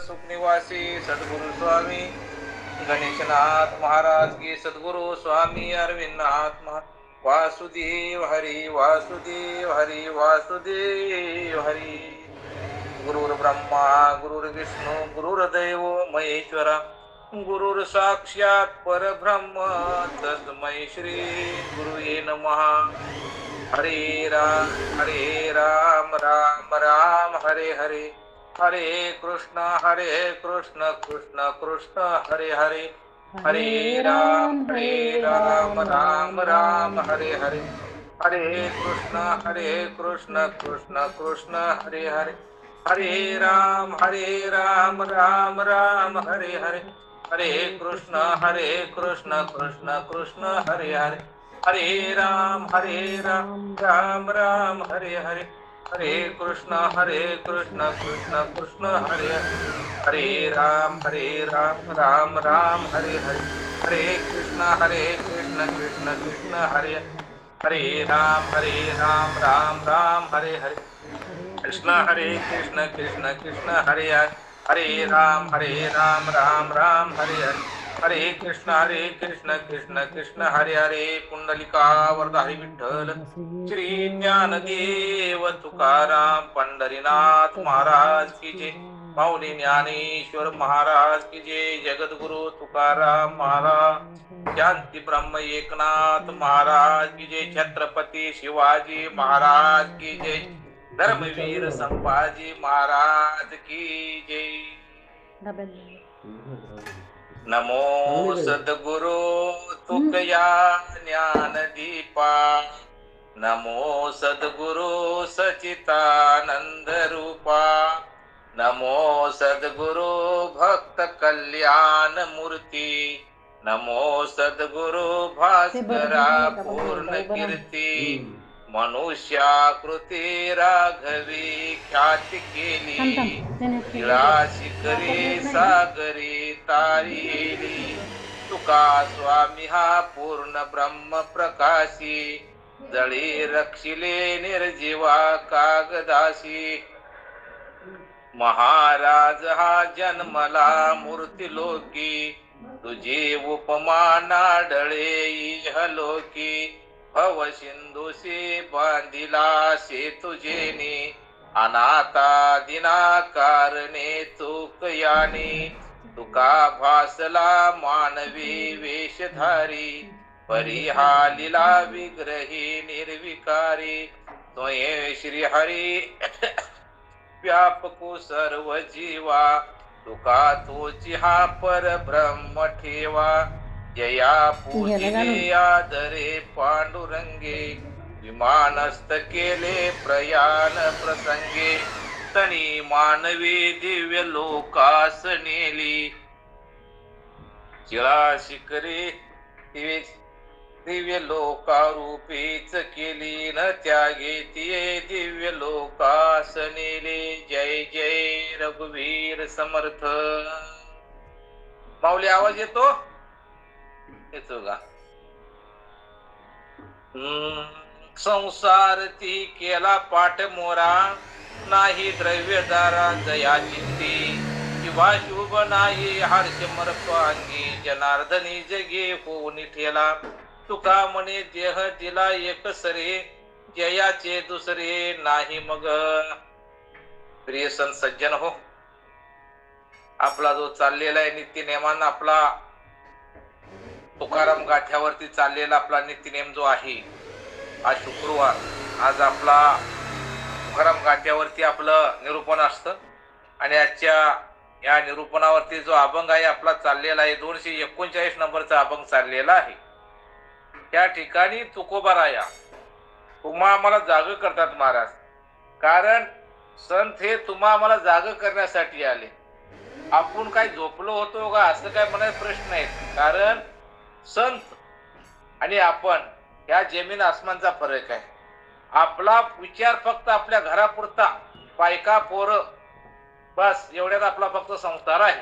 सुखनिवासी सद्गुरु स्वामी गणेशनाथ महाराज की, सद्गुरु स्वामी अरविंदनाथ वासुदेव हरी वासुदेव हरी वासुदेव हरी। गुरुर् ब्रह्मा गुरुर्विष्णू गुरुर्देव महेश्वरा गुरुर साक्षात परब्रह्म तस्मै श्री गुरुये नमः। हरे राम राम राम हरे हरे, हरे कृष्ण कृष्ण कृष्ण हरे हरे, हरे राम राम राम हरे हरे, हरे कृष्ण कृष्ण कृष्ण हरे हरे, हरे राम राम राम हरे हरे, हरे कृष्ण कृष्ण कृष्ण हरे हरे, हरे राम राम राम हरे हरे, हरे कृष्ण कृष्ण कृष्ण हरे हरे, हरे राम राम राम हरे हरे, हरे कृष्ण कृष्ण कृष्ण हरे, हरे राम राम राम हरे हरे, कृष्ण कृष्ण हरे हरे, हरे राम राम राम हरे हरे, हरे कृष्ण कृष्ण हरे हरे। पुंडलिका वरद हरी विठ्ठल श्री ज्ञानदेव तुकाराम पंढरीनाथ महाराज की जय, माऊली ज्ञानेश्वर महाराज की जय, जगद्गुरु तुकाराम महाराज, शांती ब्रह्म एकनाथ महाराज की जय, छत्रपती शिवाजी महाराज की जय, धर्मवीर संभाजी महाराज की जय। नमो सद्गुरु तुकया ज्ञान दीपा, नमो सद्गुरु सचितानंद रूपा, नमो सद्गुरु भक्त कल्याण मूर्ती, नमो सद्गुरु भास्करा पूर्ण कीर्ती, मनुष्याकृती राघवी ख्याती केली, तिळा शिखरी सागरी तारिली, तुका स्वामी हा पूर्ण ब्रह्म प्रकाशी, जळी रक्षिले निर्जीवा कागदासी, महाराज हा जन्मला मूर्ती लोकी, तुझी उपमा नाडळे इहलोकी, भव सिंधुसी बांधिला सेतु जेनी, अनाथा दिना कारणे तुक यानी, तुका भासला मानवी वेशधारी, परिहा लीला विग्रही निर्विकारी, तोये श्री हरी व्यापको सर्व जीवा, तुका तोची हा पर ब्रह्म ठेवा, जया पूजिले आदरे पांडुरंगे, विमानस्थ केले प्रयाण प्रसंगे, तनी मानवी दिव्य लोकास नेली, चिळा शिखरे दिव्य लोकारूपीच केली, न त्यागे तिये दिव्य लोकास नेले, जय जय रघुवीर समर्थ। माऊली आवाज येतो का? संसार ती केला पाठ मोरा, नाही द्रव्यदारा जया चित्ती, किंवा शुभ नाही हर्ष मरपांगी, जनार्दनी जगे होऊन ठेला, तुका म्हणे देह दिला एक सरे, जयाचे दुसरे नाही मग। प्रिय संत सज्जन हो, आपला जो चाललेला आहे नित्यनेमान, आपला तुकाराम गाठ्यावरती चाललेला आपला नित्यनेम जो आहे, आज शुक्रवार, आज आपला तुकाराम गाठ्यावरती आपलं निरूपण असतं, आणि आजच्या या निरूपणावरती जो अभंग आहे आपला चाललेला आहे 239 नंबरचा अभंग चाललेला आहे। त्या ठिकाणी तुकोबाराया तुम्हा आम्हाला जाग करतात महाराज, कारण संत हे तुम्हा आम्हाला जाग करण्यासाठी आले, आपण काय झोपलो होतो का असं काय म्हणायचा प्रश्न आहे, कारण संत आणि आपण या जमीन आसमानचा फरक आहे। आपला विचार फक्त आपल्या घरापुरता, बायका पोरं बस एवढ्यात आपला फक्त संसार आहे,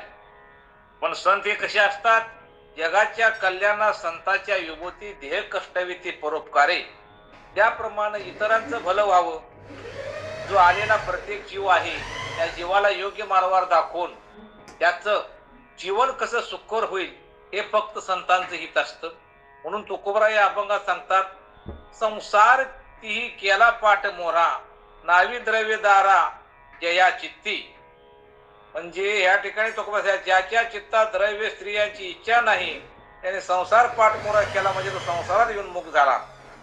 पण संत हे कसे असतात, जगाच्या कल्याणा संतांच्या विभूती देह कष्टविती परोपकारे, त्याप्रमाणे इतरांचं भलं व्हावं। जो आलेला प्रत्येक जीव आहे त्या जीवाला योग्य मार्गावर दाखवून त्याचं जीवन कसं सुखकर होईल हे फक्त संतांचं हित असतं. म्हणून तुकोबरा या अभंगात सांगतात, संसार तीही केला पाठ मोरा, नावी द्रव्यदारा जया चित्ती. म्हणजे या ठिकाणी तुकोबरा ज्याच्या चित्तात द्रव्य स्त्रियांची इच्छा नाही त्याने संसार पाठमोरा केला म्हणजे तो संसारात येऊन मुक्त झाला.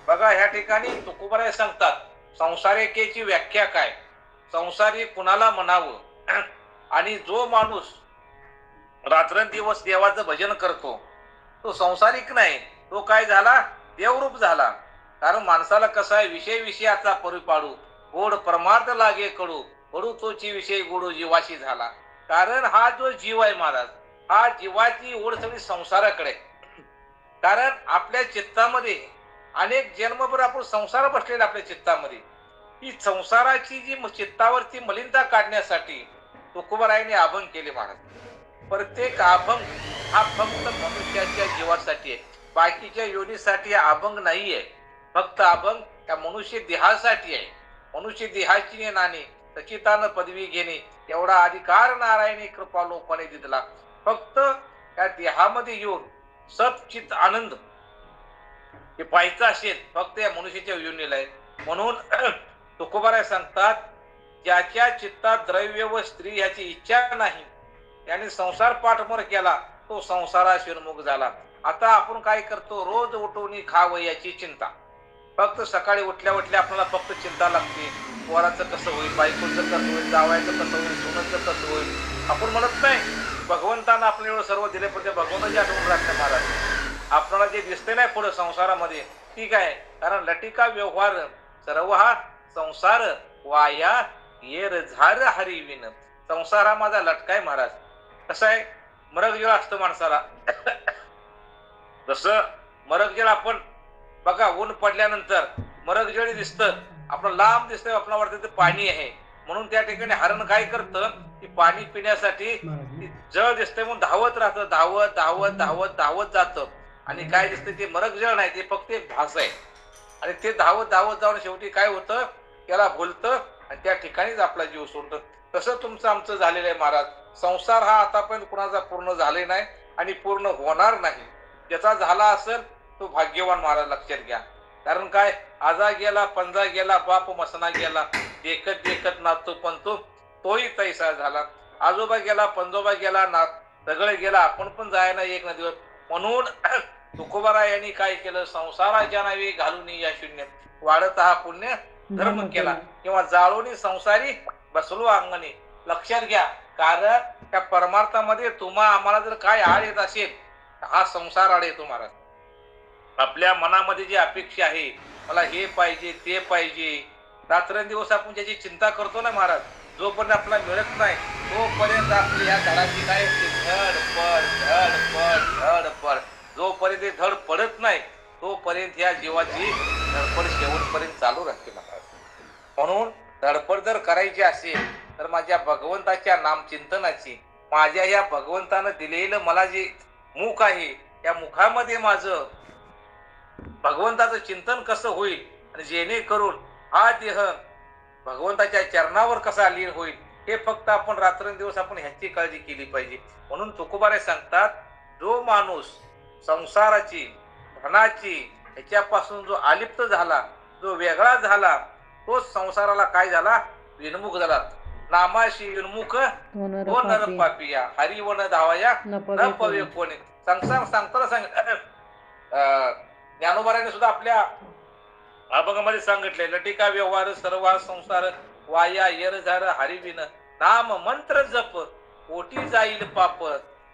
बघा ह्या ठिकाणी तुकोबरा सांगतात संसारिकेची व्याख्या काय, संसारी कुणाला म्हणावं. आणि जो माणूस रात्रंदिवस देवाचं भजन करतो तो संसारिक नाही, तो काय झाला, देवरूप झाला. कारण माणसाला कसं आहे, विषय विषयाचा परिपाडू, गोड परमार्थ लागे कडू, कडू तोची विषय गोडू जीवाशी झाला. कारण हा जो जीव आहे महाराज, हा जीवाची ओढ सगळी संसाराकडे. कारण आपल्या चित्तामध्ये अनेक जन्मभर आपण संसार बसलेला आपल्या चित्तामध्ये, ही संसाराची जी चित्तावरती मलिनता काढण्यासाठी तुकोबरायांनी अभंग केले महाराज. प्रत्येक अभंग हा फक्त मनुष्याच्या जीवासाठी आहे, बाकीच्या योनीसाठी अभंग नाहीये. फक्त अभंग त्या मनुष्य देहासाठी आहे. मनुष्य देहाची नाणे सचितानं पदवी घेणे एवढा अधिकार नारायणी कृपा लोकांनी दिला. फक्त त्या देहामध्ये येऊन सचित आनंद हे पाहायचं असेल फक्त या मनुष्याच्या योनीला आहे. म्हणून तुकोबराय सांगतात, ज्याच्या चित्तात द्रव्य व स्त्री याची इच्छा नाही त्याने संसार पाठमोर केला तो संसाराशी उन्मुख झाला. आता आपण काय करतो, रोज उठवून खावं याची चिंता. फक्त सकाळी उठल्या उठल्या आपल्याला फक्त चिंता लागते, पोराचं कसं होईल, बायकोचं कसं होईल, जावयाचं कसं होईल, सोनाचं कसं होईल. आपण म्हणत नाही भगवंतानं आपण एवढं सर्व दिले पण ते भगवंताची आठवण राखते महाराज. आपल्याला जे दिसते नाही पुढे संसारामध्ये ठीक आहे, कारण लटिका व्यवहार सर्व हा संसार वाया येर झार हरिविन. संसार हा माझा लटका आहे महाराज. कसं आहे, मरगजळ असतं माणसाला. जसं मरगजळ आपण बघा ऊन पडल्यानंतर मरगजळी दिसतं, आपलं लांब दिसतंय, आपल्याला वाटतं ते पाणी आहे. म्हणून त्या ठिकाणी हरण काय करतं की पाणी पिण्यासाठी जळ दिसतंय म्हणून धावत राहतं, धावत धावत धावत धावत जातं. आणि काय दिसतं ते मरगजळ नाही, ते फक्त एक भास आहे. आणि ते धावत धावत जाऊन शेवटी काय होतं, त्याला भुलतं आणि त्या ठिकाणीच आपला जीव सोडतं. तसं तुमचं आमचं झालेलं आहे महाराज. संसार हा आतापर्यंत कुणाचा पूर्ण झाले नाही आणि पूर्ण होणार नाही. ज्याचा झाला असेल तो भाग्यवान महाराज, लक्षात घ्या. कारण काय, आजा गेला पंजा गेला बाप मसना गेला, देखत देखत नातो पण तोही तैसा झाला. आजोबा गेला पंजोबा गेला ना सगळं गेला, आपण पण जायना एक ना दिवस. म्हणून तुकोबारा यांनी काय केलं, संसाराच्या नावे घालून या शून्य वाढत हा पुण्य धर्म केला, किंवा जाळून संसारी बसलो अंगणी. लक्षात घ्या, कारण त्या परमार्थामध्ये तुम्हा आम्हाला जर काय आड येत असेल हा संसार आड येतो महाराज. आपल्या मनामध्ये जी अपेक्षा आहे, मला हे पाहिजे ते पाहिजे, रात्रंदिवस आपण ज्याची चिंता करतो ना महाराज, जोपर्यंत आपल्याला मिळत नाही तोपर्यंत आपली या धडाची काय धडपड धडपड धडपड, जोपर्यंत धड पडत नाही तोपर्यंत या जीवाची धडपड शेवटपर्यंत चालू राहते महाराज. म्हणून धडपड जर करायची असेल तर माझ्या भगवंताच्या नामचिंतनाची, माझ्या या भगवंतानं दिलेलं मला जे मुख आहे त्या मुखामध्ये माझं भगवंताचं चिंतन कसं होईल आणि जेणेकरून हा देह भगवंताच्या चरणावर कसा लीन होईल हे फक्त आपण रात्रंदिवस आपण ह्याची काळजी केली पाहिजे. म्हणून तुकोबारे सांगतात, जो माणूस संसाराची धनाची ह्याच्यापासून जो अलिप्त झाला, जो वेगळा झाला, तोच संसाराला काय झाला, विनमुख झाला. नामाशी विनमुख हो नर पापिया, हरिवन धावया न पवे कोणी. संसार सांगताना ज्ञानोबाराने सुद्धा आपल्या अभंगामध्ये सांगितले, लटिका व्यवहार सर्व संसार वाया येर झार हरिविन, नाम मंत्र जप ओटी जाईल पाप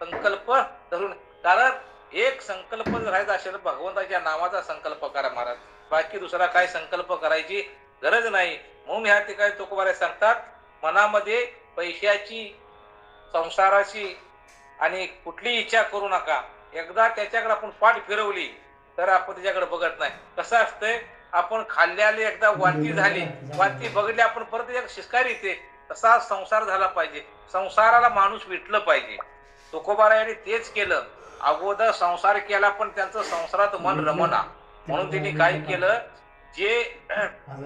संकल्प धरून. कारण एक संकल्प जर राहायचा असेल तर भगवंताच्या नावाचा संकल्प करा महाराज, बाकी दुसरा काय संकल्प करायची गरज नाही. म्हणून ह्या ठिकाणी तुकोबारे सांगतात, मनामध्ये पैशाची संसाराची आणि कुठली इच्छा करू नका. एकदा त्याच्याकडे आपण पाठ फिरवली तर आपण त्याच्याकडे बघत नाही. कसं असतंय, आपण खाल्ल्याले एकदा वांती झाली, वांती बघितली आपण परत एक शिस्कारी येते, तसा संसार झाला पाहिजे. संसाराला माणूस विटलं पाहिजे. तुकोबारा यांनी तेच केलं. अगोदर संसार केला पण त्यांचं संसारात मन रमना, म्हणून त्यांनी काय केलं, जे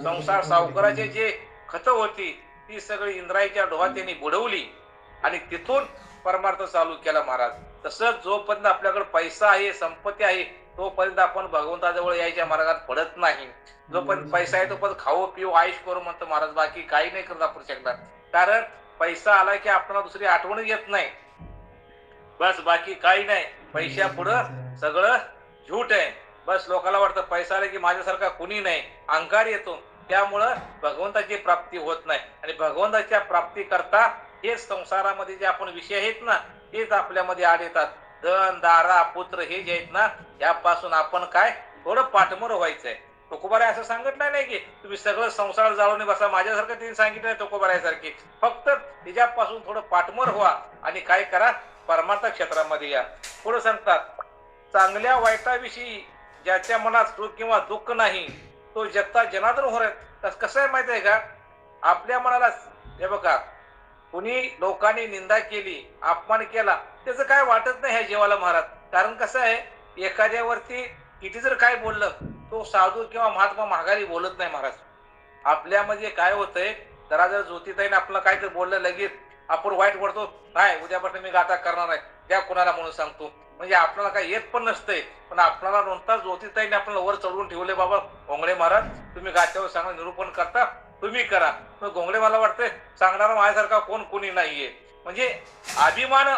संसार सावकाराचे जे खतं होती ती सगळी इंद्रायच्या डोहात त्यांनी बुडवली आणि तिथून परमार्थ चालू केला महाराज. तसंच जोपर्यंत आपल्याकडे पैसा आहे, संपत्ती आहे, तोपर्यंत आपण भगवंताजवळ यायच्या मार्गात पडत नाही. जोपर्यंत पैसा आहे तोपर्यंत खाऊ पिऊ आयुष करू म्हणतो महाराज, बाकी काही नाही करत आपण शकणार. कारण पैसा आला की आपल्याला दुसरी आठवण येत नाही, बस बाकी काही नाही. पैशा पुढं सगळं झूट आहे. बस लोकांना वाटतं पैसा आला की माझ्यासारखा कुणी नाही, अहंकार येतो. त्यामुळं भगवंताची प्राप्ती होत नाही. आणि भगवंताच्या प्राप्ती करता हे संसारामध्ये जे आपण विषय आहेत ना, हेच आपल्यामध्ये आड येतात. धन दारा पुत्र हे जे आहेत ना, यापासून आपण काय थोडं पाठमोर व्हायचंय. तुकोबाराय असं सांगितलं नाही की तुम्ही सगळं संसार जाळून बसा, माझ्यासारखं त्यांनी सांगितलं नाही तुकोबारायसारखी. फक्त तिच्यापासून थोडं पाठमोर व्हा आणि काय करा, परमार्थ क्षेत्रामध्ये या. पुढे सांगतात, चांगल्या वाईटाविषयी ज्याच्या मनात सुख किंवा दुःख नाही तो जगता जनार्दन होत. कसं आहे माहिती आहे का, आपल्या मनाला हे बघा, कुणी लोकांनी निंदा केली, अपमान केला, त्याचं काय वाटत नाही ह्या जीवाला महाराज. कारण कसं आहे, एखाद्यावरती किती जर काय बोललं, तो साधू किंवा महात्मा माघारी बोलत नाही महाराज. आपल्यामध्ये काय होतंय, जरा जर ज्योतिताईने आपल्याला काय तर बोललं, लगेच आपण वाईट पडतो. नाही, उद्यापासून मी गाथा करणार नाही, त्या कुणाला म्हणून सांगतो. म्हणजे आपल्याला काय येत पण नसतंय, पण आपल्याला नंतर ज्योतिताईने आपल्याला वर चढवून ठेवले, बाबा घोंगडे महाराज तुम्ही गाथ्यावर सांगा, निरूपण करता, तुम्ही करा. मग घोंगडे मला वाटतंय सांगणारा माझ्यासारखा कोणी नाहीये. म्हणजे अभिमान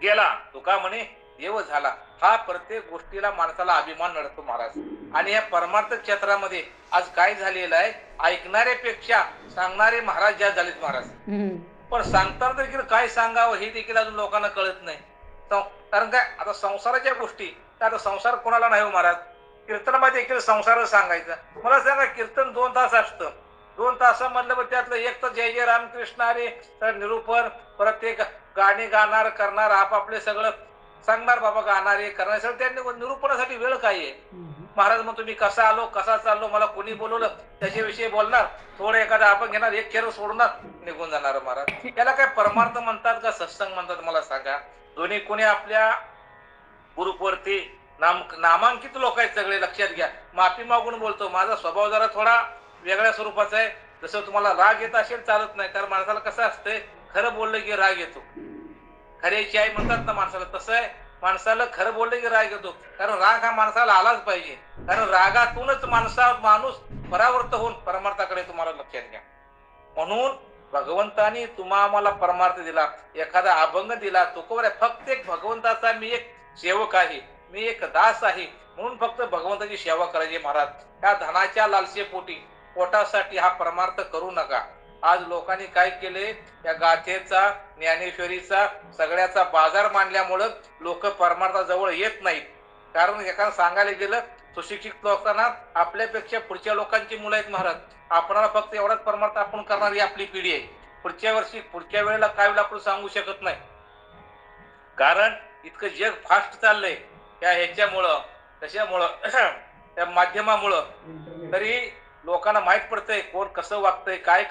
गेला, तुका म्हणे देव झाला. हा प्रत्येक गोष्टीला माणसाला अभिमान नडतो महाराज. आणि या परमार्थ क्षेत्रामध्ये आज काय झालेलं आहे, ऐकणाऱ्यापेक्षा सांगणारे महाराज ज्या झालेत महाराज. पण सांगताना देखील काय सांगावं हे देखील अजून लोकांना कळत नाही. कारण काय, आता संसाराच्या गोष्टी, आता संसार कोणाला नाही हो महाराज. कीर्तनामध्ये देखील संसार सांगायचा. मला सांगा, कीर्तन 2 तास असतं, 2 तासामधलं त्यातलं एक तर जय जय रामकृष्ण हरी, तर निरूपण, प्रत्येक गाणे गाणार करणार, आपापले सगळं सांगणार, बाबा गाणारे करणार, सगळं त्यांनी निरूपणासाठी वेळ काय आहे महाराज. मग तुम्ही कसा आलो, कसा चाललो, मला कोणी बोलवलं त्याच्याविषयी बोलणार, थोडं एखादा आपण घेणार, एक खेळ सोडणार, निघून जाणार महाराज. याला काय परमार्थ म्हणतात का सत्संग म्हणतात मला सांगा. दोन्ही कोणी आपल्या ग्रुपवरती नामांकित लोक आहेत सगळे, लक्षात घ्या. माफी मागून बोलतो, माझा स्वभाव जरा थोडा वेगळ्या स्वरूपाचा आहे. जसं तुम्हाला राग येत असेल चालत नाही, कारण माणसाला कसं असतंय, खरं बोललं की राग येतो. खऱ्याची आई म्हणतात ना माणसाला, तसं आहे. माणसाला खरं बोललं की राग येतो, कारण राग हा माणसाला आलाच पाहिजे. कारण रागातूनच माणूस परावर्त होऊन परमार्थाकडे, तुम्हाला लक्षात घ्या. म्हणून भगवंतानी आम्हाला परमार्थ दिला, एखादा अभंग दिला. तो कोण आहे, फक्त एक भगवंताचा मी एक सेवक आहे, मी एक दास आहे, म्हणून फक्त भगवंताची सेवा करायची महाराज. त्या धनाच्या लालसेपोटी, पोटासाठी हा परमार्थ करू नका. आज लोकांनी काय केले, या गाथेचा, ज्ञानेश्वरीचा, सगळ्याचा बाजार मांडल्यामुळं लोक परमार्थाजवळ येत नाहीत. कारण एखादं सांगायला गेलं, सुशिक्षित लोकांना आपल्यापेक्षा पुढच्या लोकांची मुलं आहेत महाराज. आपणाला फक्त एवढाच परमार्थ आपण करणारी आपली पिढी आहे. पुढच्या वेळेला काय होईल आपण सांगू शकत नाही. कारण इतकं जग फास्ट चाललंय त्या ह्याच्यामुळं, कशामुळं, त्या माध्यमामुळं. तरी लोकांना माहित पडतंय कोण कसं वागतंय, काय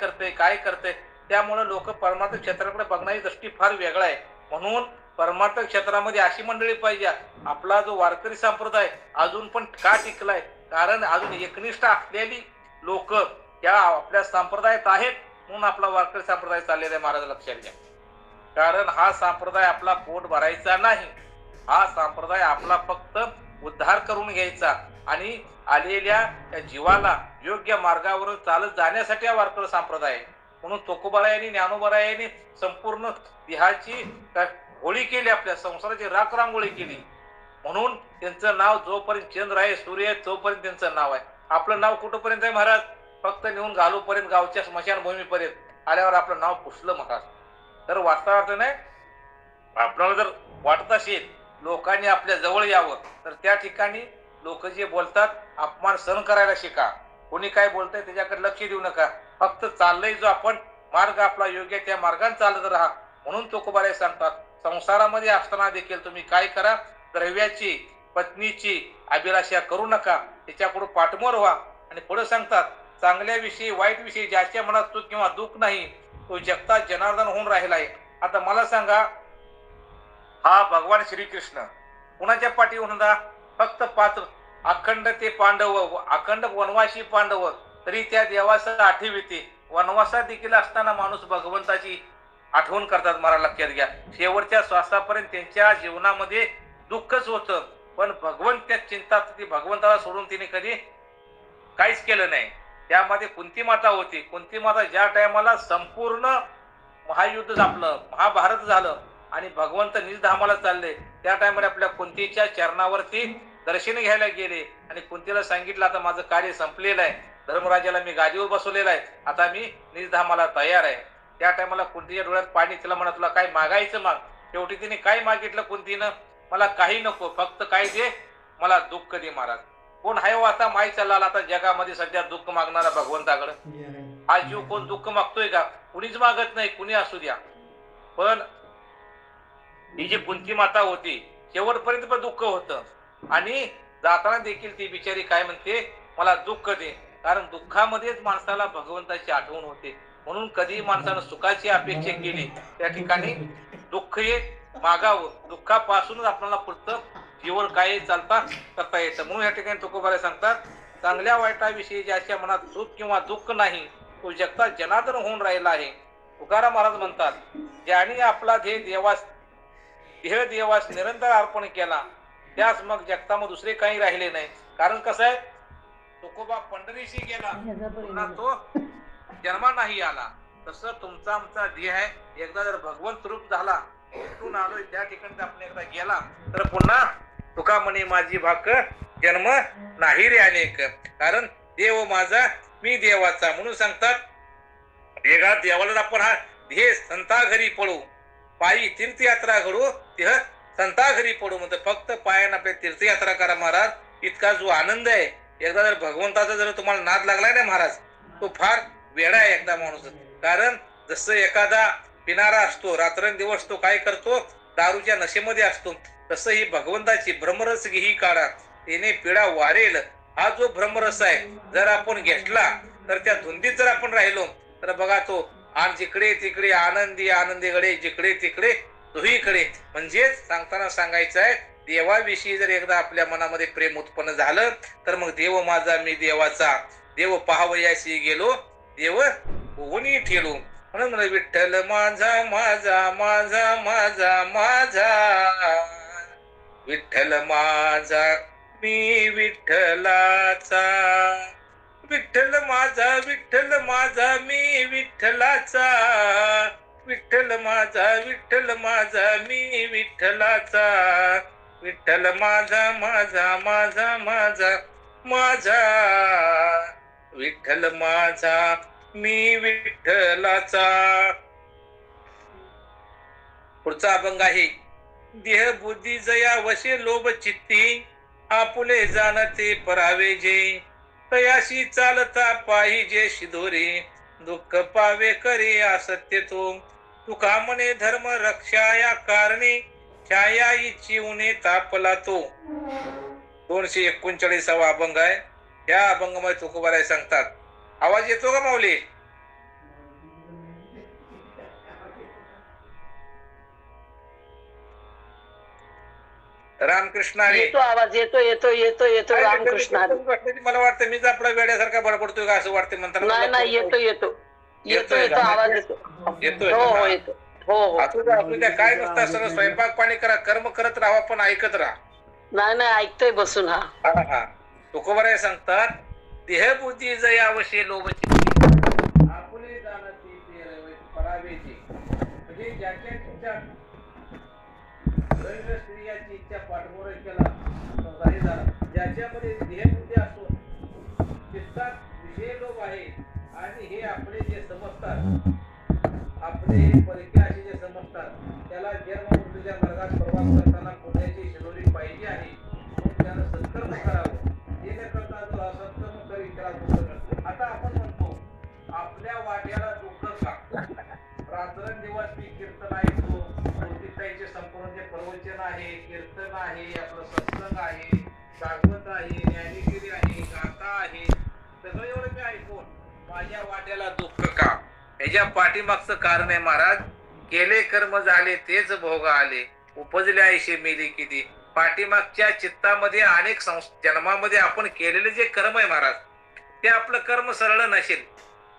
करतंय. त्यामुळं लोक परमार्थ क्षेत्राकडे बघणारी दृष्टी फार वेगळा आहे. म्हणून परमार्थ क्षेत्रामध्ये अशी मंडळी पाहिजे. आपला जो वारकरी संप्रदाय अजून पण का टिकलाय, कारण अजून एकनिष्ठ असलेली लोक या आपल्या संप्रदायात आहेत, म्हणून आपला वारकरी संप्रदाय चाललेला आहे महाराज, लक्षात घ्या. कारण हा संप्रदाय आपला पोट भरायचा नाही, हा संप्रदाय आपला फक्त उद्धार करून घ्यायचा आणि आलेल्या त्या जीवाला योग्य मार्गावर चालत जाण्यासाठी हा वारकरी संप्रदाय आहे. म्हणून तुकोबारायांनी, ज्ञानोबारायांनी संपूर्ण देहाची होळी केली, आपल्या संसाराची राख रांगोळी केली. म्हणून त्यांचं नाव जोपर्यंत चंद्र आहे, सूर्य आहे, तोपर्यंत त्यांचं नाव आहे. आपलं नाव कुठंपर्यंत आहे महाराज, फक्त नेऊन घालूपर्यंत, गावच्या स्मशानभूमीपर्यंत आल्यावर आपलं नाव पुसलं महाराज. तर वास्तवार्थ नाही, आपल्याला जर वाटत असेल लोकांनी आपल्या जवळ यावं, तर त्या ठिकाणी लोक जे बोलतात, अपमान सहन करायला शिका. कोणी काय बोलतंय त्याच्याकडे लक्ष देऊ नका, फक्त चाललंय जो आपण मार्ग आपला योग्य, त्या मार्गाने चालत राहा. म्हणून तुकोबाराय सांगतात, संसारामध्ये असताना देखील तुम्ही काय करा, द्रव्याची, पत्नीची अभिलाषा करू नका, त्याच्याकडून पाठमोर व्हा. आणि पुढे सांगतात, चांगल्या विषयी, वाईट विषयी ज्याच्या मनात सुख किंवा दुःख नाही तो जगता जनार्दन होऊन राहिला आहे. आता मला सांगा, हा भगवान श्रीकृष्ण कुणाच्या पाठी होता, फक्त 5 अखंड ते पांडव, अखंड वनवासी पांडव, तरी त्या देवाचं आठवते. वनवासात देखील असताना माणूस भगवंताची आठवण करतात महाराज, लक्षात घ्या. शेवटच्या श्वासापर्यंत त्यांच्या जीवनामध्ये दुःखच होतं, पण भगवंत चिंता ती भगवंताला सोडून तिने कधी काहीच केलं नाही. त्यामध्ये कुंती माता होती. कुंती माता ज्या टायमाला संपूर्ण महायुद्ध आपलं महाभारत झालं आणि भगवंत निजधामाला चालले, त्या टायमाला आपल्या कुंतीच्या चरणावरती दर्शन घ्यायला गेले आणि कुंतीला सांगितलं, आता माझं कार्य संपलेलं आहे, धर्मराजाला मी गादीवर बसवलेलं आहे, आता मी निजधामाला तयार आहे. त्या टायमाला कुंतीच्या डोळ्यात पाणी. तिला म्हणा, तुला काय मागायचं माग. शेवटी तिने काय मागितलं कुंतीनं, मला काही नको, फक्त काय दे, मला दुःख दे महाराज. कोण आहे आता माय चालला आता जगामध्ये सध्या दुःख मागणारा भगवंताकडे? आज जीव कोण दुःख मागतोय का? कुणीच मागत नाही, कुणी असू द्या. पण ही जी कुंती माता होती, शेवटपर्यंत पण दुःख होतं आणि जाताना देखील ती बिचारी काय म्हणते, मला दुःख दे. कारण दुःखामध्येच माणसाला भगवंताची आठवण होते. म्हणून कधी माणसानं सुखाची अपेक्षा केली, त्या ठिकाणी दुःख हे मागावं. दुःखापासूनच आपल्याला पुढचं जीवन काय चालता करता येतं. म्हणून या ठिकाणी तुकोबारे सांगतात, चांगल्या वाईटाविषयी ज्याच्या मनात सुख किंवा दुःख नाही, तो जगता जनार्दन होऊन राहिला आहे. तुकाराम महाराज म्हणतात, ज्याने आपला देह देवास निरंतर अर्पण केला, त्यास मग जगतामध्ये दुसरे काही राहिले नाही. कारण कसं आहे, तुकोबा पंढरीशी गेला, पुन्हा तो जन्मा नाही आला. तसं तुमचा आमचा देह आहे, एकदा जर भगवंत रूप झाला, कुठून आलोय त्या ठिकाणी आपण एकदा गेला तर पुन्हा तुका म्हणे माझी भाक जन्म नाही रे अनेक. कारण देव माझा मी देवाचा. म्हणून सांगतात, देवाला आपण हा देह संता घरी पडू, पायी तीर्थयात्रा घडू, देह संता घरी पडू म्हणतो. फक्त पायानं आपल्या तीर्थयात्रा करा महाराज. इतका जो आनंद आहे, एकदा जर भगवंताचा जर तुम्हाला नाद लागलाय ना महाराज, तो फार वेडा आहे एकदा माणूस. कारण जसं एखादा पिणारा असतो, रात्रंदिवस तो काय करतो, दारूच्या नशेमध्ये असतो, तसं ही भगवंताची भ्रमरस ही काढा, त्याने पिढा वारेल. हा जो भ्रमरस आहे, जर आपण घेतला तर त्या धुंदीत जर आपण राहिलो तर बघा, तो आणि जिकडे तिकडे आनंदी आनंदीकडे, जिकडे तिकडे दुहीकडे. म्हणजेच सांगताना सांगायचं आहे, देवाविषयी जर एकदा आपल्या मनामध्ये प्रेम उत्पन्न झालं तर मग देव माझा मी देवाचा, देव पाहावयाशी गेलो, देव होऊनी ठेलो. म्हणून विठ्ठल माझा माझा माझा माझा माझा, विठ्ठल माझा मी विठ्ठलाचा, विठ्ठल माझा मी विठ्ठलाचा, विठ्ठल माझा मी विठ्ठलाचा, विठ्ठल माझा माझा माझा माझा माझा, विठ्ठल माझा मी विठ्ठलाचा. पुढचा अभंग आहे, देह बुद्धी जया वशे लोभ चित्ती, आपुले जाणते परावे जे, तयाशी चालता पाहिजे शिदोरे, दुःख पावे करे असत्य तो, तुका म्हणे धर्म रक्षा या कारणे, छाया इच्छी उने तापला तो. 239वा अभंग आहे. या अभंगामध्ये तुकोबाराय सांगतात, आवाज येतो का माऊली? रामकृष्ण येतो आवाज, येतो येतो येतो येतो रामकृष्ण. मला वाटतं मीच आपला वेड्यासारखा बडबडतोय का असं वाटतं म्हणतात. नाही नाही, येतो येतो येतो येतो आवाज येतो. येतोय हो हो येतो. हो हो. असू द्या, काय नसतं, सगळं स्वयंपाक पाणी करा, कर्म करत राहा, पण ऐकत राहा. नाही नाही, ऐकतोय बसून. हा हा. तुकोबाराय सांगतात, देह बुद्धी जयावशे लोभ चित्ती, आपुले जाणते परावेची. म्हणजे ज्याच्या इच्छा स्त्रियाची इच्छा पाठमोर केला झाला, ज्याच्यामध्ये देह बुद्धी असो, चित्तात विषय लोभ आहे आणि हे आपले जे समजतात, आपले हे परके असे जे समजतात, त्याला जन्म मृत्यूच्या मार्गात प्रवास करताना पुण्याची शिरोली पाहिजे आहे. त्यानं सत्कर्म करावं. हे न करता जो असत्कर्म करीत त्याला दुःख नसते. आता आपण म्हणतो, आपल्या वाट्याला दुःख का? रात्रंदिवस मी कीर्तन ऐकतो, मूर्तिताईचे संपूर्ण जे प्रवचन आहे, कीर्तन आहे, आपलं सत्संग आहे, भागवत आहे, ज्ञानेश्वरी आहे, गाथा आहे, सगळं एवढं मी ऐकून माझ्या वाट्याला दुःख का? याच्या पाठीमागचं कारण आहे महाराज, केले कर्म झाले तेच भोग आले, उपजले आयशे मेले किती. पाठीमागच्या चित्तामध्ये अनेक जन्मामध्ये आपण केलेले जे कर्म आहे महाराज, ते आपलं कर्म सरळ नसेल.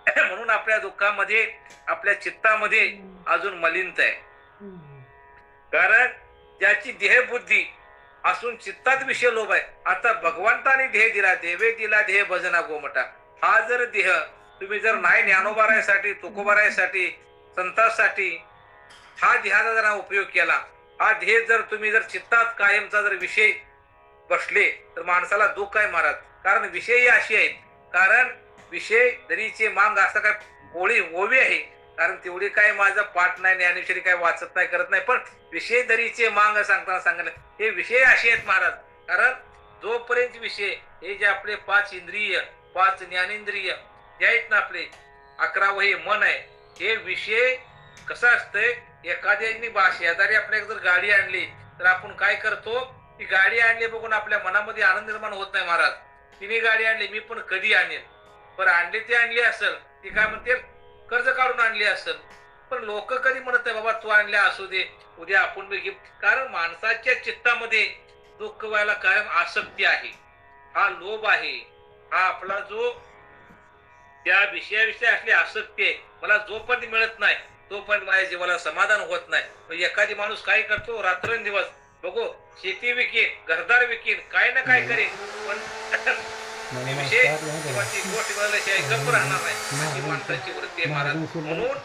म्हणून आपल्या दुःखामध्ये, आपल्या चित्तामध्ये अजून मलिनता आहे. कारण ज्याची देहबुद्धी असून चित्तात विषय लोभ आहे. आता भगवंताने देह दिला, देवे दिला देह भजना गोमटा. हा जर देह तुम्ही जर नाही ज्ञानोबारायसाठी, तुकोबारायसाठी, संतांसाठी हा देहाचा जर उपयोग केला, हा देह जर तुम्ही जर चित्तात कायमचा जर विषय बसले तर माणसाला दुःख आहे महाराज. कारण विषय अशी आहेत, कारण विषय दरीचे मांग असं काय ओळी ओवी आहे. कारण तेवढी काय माझा पाठ नाही, ज्ञानेश्वरी काय वाचत नाही, करत नाही, पण विषय दरीचे मांग सांगताना सांगितलं हे विषय असे आहेत महाराज. कारण जोपर्यंत विषय हे जे आपले 5 इंद्रिय, 5 ज्ञानेंद्रिय जे आहेत ना, आपले 11 हे मन आहे, हे विषय कसं असतंय. एखाद्याने शेजारी आपल्याला जर गाडी आणली तर आपण काय करतो, ती गाडी आणली बघून आपल्या मनामध्ये आनंद निर्माण होत नाही महाराज. तिने गाडी आणली, मी पण कधी आणेल, पण आणली ती आणली असेल, ती काय म्हणते कर्ज काढून आणली असेल, पण लोक कधी म्हणत नाही बाबा तू आणल्या असू दे, उद्या आपण बी घेऊ. कारण माणसाच्या चित्तामध्ये दुःख व्हायला कायम आसक्ती आहे, हा लोभ आहे, हा आपला जो त्या विषयाविषयी असली आसक्ती आहे. मला जोपर्यंत मिळत नाही तोपर्यंत माझ्या जीवाला समाधान होत नाही. एखादी माणूस काय करतो, रात्रंदिवस बघू शेती विकीन, घरदार विकीन, काय ना काय करेन, पण विषय किंवा ती गोष्ट मिळाल्याशिवाय गप्प राहणार नाही. अशी माणसाची वृत्ती आहे महाराज. म्हणून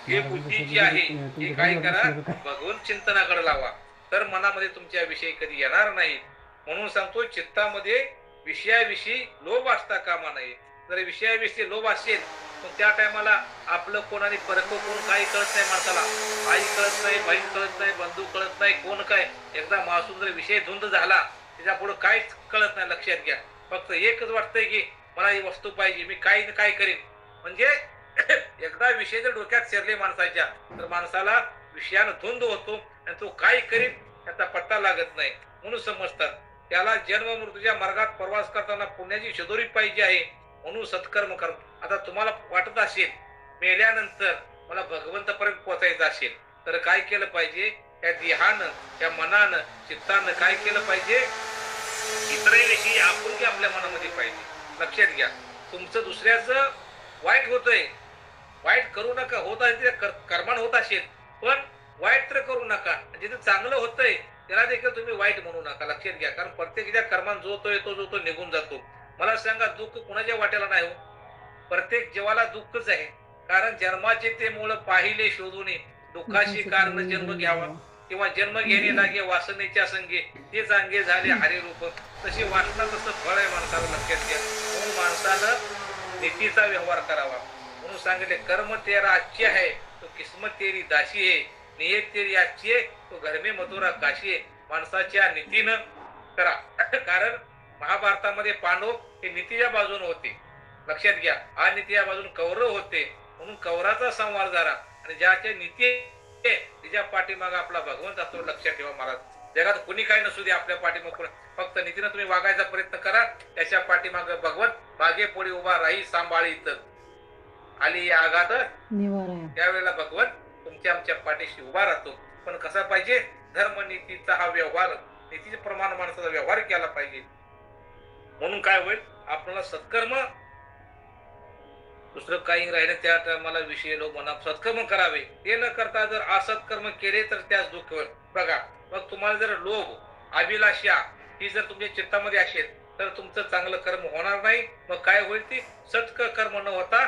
हे बुद्धी जी आहे ती काय करा, भगवंत चिंतनाकडे लावा, तर मनामध्ये तुमच्या विषयी कधी येणार नाही. म्हणून सांगतो चित्तामध्ये विषयाविषयी लोभ असता कामा नये. जर विषयाविषयी लोभ असेल पण त्या टायमाला आपलं कोण आणि परक कोण काही कळत नाही माणसाला. आई कळत नाही, बहीण कळत नाही, बंधू कळत नाही, कोण काय. एकदा मासून जर विषय धुंद झाला त्याच्या पुढे काहीच कळत नाही. लक्षात घ्या, फक्त एकच वाटतंय की मला ही वस्तू पाहिजे, मी काही ना काय करेन. म्हणजे एकदा विषय जर डोक्यात शिरले माणसाच्या तर माणसाला विषयानं धुंद होतो आणि तो काय करीन त्याचा पत्ता लागत नाही. म्हणून समजतात त्याला जन्म मृत्यूच्या मार्गात प्रवास करताना पुण्याची शोधोरी पाहिजे आहे, म्हणून सत्कर्म कर. आता तुम्हाला वाटत असेल मेल्यानंतर मला भगवंतापर्यंत पोहोचायचं असेल तर काय केलं पाहिजे, त्या देहानं, त्या मनानं, चित्तानं काय केलं पाहिजे, इतरांविषयी आपुलकी आपल्या मनामध्ये पाहिजे. लक्षात घ्या, तुमचं दुसऱ्याचं वाईट होतंय, वाईट करू नका. होत आहे कर्माण होत असेल पण वाईट तर करू नका. जिथे चांगलं होतंय त्याला देखील तुम्ही वाईट म्हणू नका. लक्षात घ्या, कारण प्रत्येकाच्या कर्मान जो तो येतो, जो तो निघून जातो. मला सांगा, दुःख कुणाच्या वाट्याला नाही हो, प्रत्येक जीवाला दुःखच आहे. कारण जन्माचे ते मूळ पाहिले शोधून दुःखाशी कारण जन्म घ्यावा, किंवा जन्म घेणे लागे वासनेच्या संगे, तेच अंगे झाले हरिरूप. तशी वासना तसं फळ आहे माणसाला. लक्षात घ्या, म्हणून माणसानं नीतीचा व्यवहार करावा. म्हणून सांगितले कर्म तेरा अच्छे है तो किस्मत तेरी दाशी है, नियत तेरी अच्छी है तो घर में मथुरा काशी है. माणसाच्या नीतीनं करा. कारण महाभारतामध्ये पांडव हे नीतीच्या बाजूने होते. लक्षात घ्या, हा नीतीच्या बाजूने कौरव होते. म्हणून कौराचा संवार झाला आणि ज्याच्या नीती तिच्या पाठीमाग आपला भगवंत असतो. लक्षात ठेवा महाराज, जगात कुणी काय नसू दे, आपल्या पाठीमाग फक्त नीतीनं तुम्ही वागायचा प्रयत्न करा. त्याच्या पाठीमाग भगवंत मागे पुढे उभा राही सांभाळीत. आली आघात त्यावेळेला भगवंत तुमच्या आमच्या पाठीशी उभा राहतो. पण कसा पाहिजे, धर्म नीतीचा हा व्यवहार, नीतीचे प्रमाण माणसाचा व्यवहार केला पाहिजे. म्हणून काय होईल, आपल्याला सत्कर्म, दुसरं काही राहिलं त्या टायमाला विषय लोक म्हणा सत्कर्म करावे. ते न करता जर असत्कर्म केले तर त्यास दुःख होईल. बघा, मग तुम्हाला जर लोभ, अभिलाषा ही जर तुमच्या चित्तामध्ये असेल तर तुमचं चांगलं कर्म होणार नाही. मग काय होईल, ती सत्कर्म न होता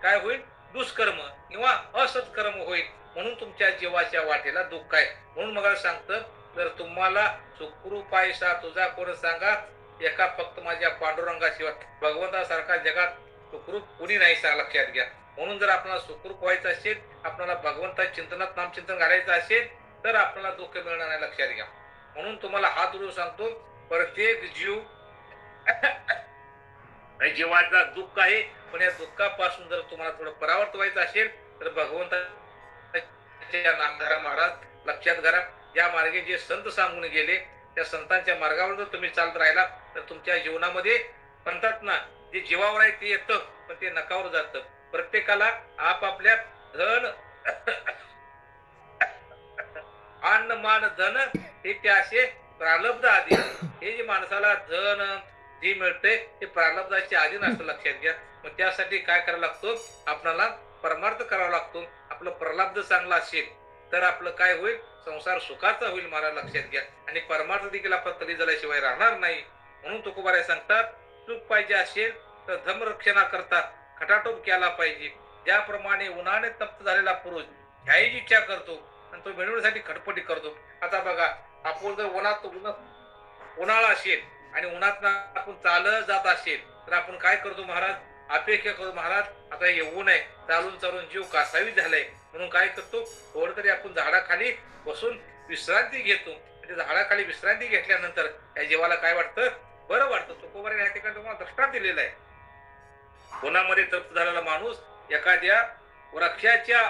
काय होईल, दुष्कर्म किंवा असत्कर्म होईल. म्हणून तुमच्या जीवाच्या वाटेला दुःख आहे. म्हणून मग सांगतं, जर तुम्हाला सुखरूप आहे तुझा कोण सांगा, एका फक्त माझ्या पांडुरंगाशिवाय भगवंतासारखा जगात सुखरूप कुणी नाही सांग. लक्षात घ्या, म्हणून जर आपल्याला सुखरूप व्हायचं असेल, आपल्याला भगवंता चिंतनात नामचिंतन घालायचं असेल तर आपल्याला दुःख मिळणार नाही. लक्षात घ्या, म्हणून तुम्हाला हात जोडून सांगतो, प्रत्येक जीव जीवाचा दुःख आहे, पण या दुःखापासून जर तुम्हाला थोडं परावर्त व्हायचं असेल तर भगवंताच्या नामधारा महाराज. लक्षात घ्या, या मार्गे जे संत सांगून गेले त्या संतांच्या मार्गावर जर तुम्ही चालत राहिला तर तुमच्या जीवनामध्ये म्हणतात ना, जे जीवावर आहे ते येतं पण ते नकावर जातं. प्रत्येकाला आपापल्या धन अन्न मान धन हे ते असे प्रारब्ध आधी, हे जे माणसाला धन जे मिळते ते प्रारब्धाच्या अधीन असतं. लक्षात घ्या, मग त्यासाठी काय करावं लागतो, आपल्याला परमार्थ करावा लागतो. आपलं प्रलाब्ध चांगलं असेल तर आपलं काय होईल, संसार सुखाचा होईल महाराज लक्षात घ्या. आणि परमार्थ देखील आपला तरी झाल्याशिवाय राहणार नाही. म्हणून तुकोबाराय सांगतात, सुख पाहिजे असेल तर धर्मरक्षणा करता खटाटोप केला पाहिजे. ज्याप्रमाणे उन्हाने तप्त झालेला पुरुष घ्यायची इच्छा करतो आणि तो मिळवण्यासाठी खटपटी करतो. आता बघा, आपण जर उन्हाळा असेल आणि उन्हात आपण चालत जात असेल तर आपण काय करतो महाराज, अपेक्षा करतो महाराज आता हे ऊन आहे, चालून चालून जीव कासावी झालाय, म्हणून काय करतो, थोडं तरी आपण झाडाखाली बसून विश्रांती घेतो. म्हणजे झाडाखाली विश्रांती घेतल्यानंतर या जीवाला काय वाटतं, बरं वाटतं. तुकोबाराने या ठिकाणी तुम्हाला दृष्टांत दिलेला आहे. उन्हामध्ये तप्त झालेला माणूस एखाद्या वृक्षाच्या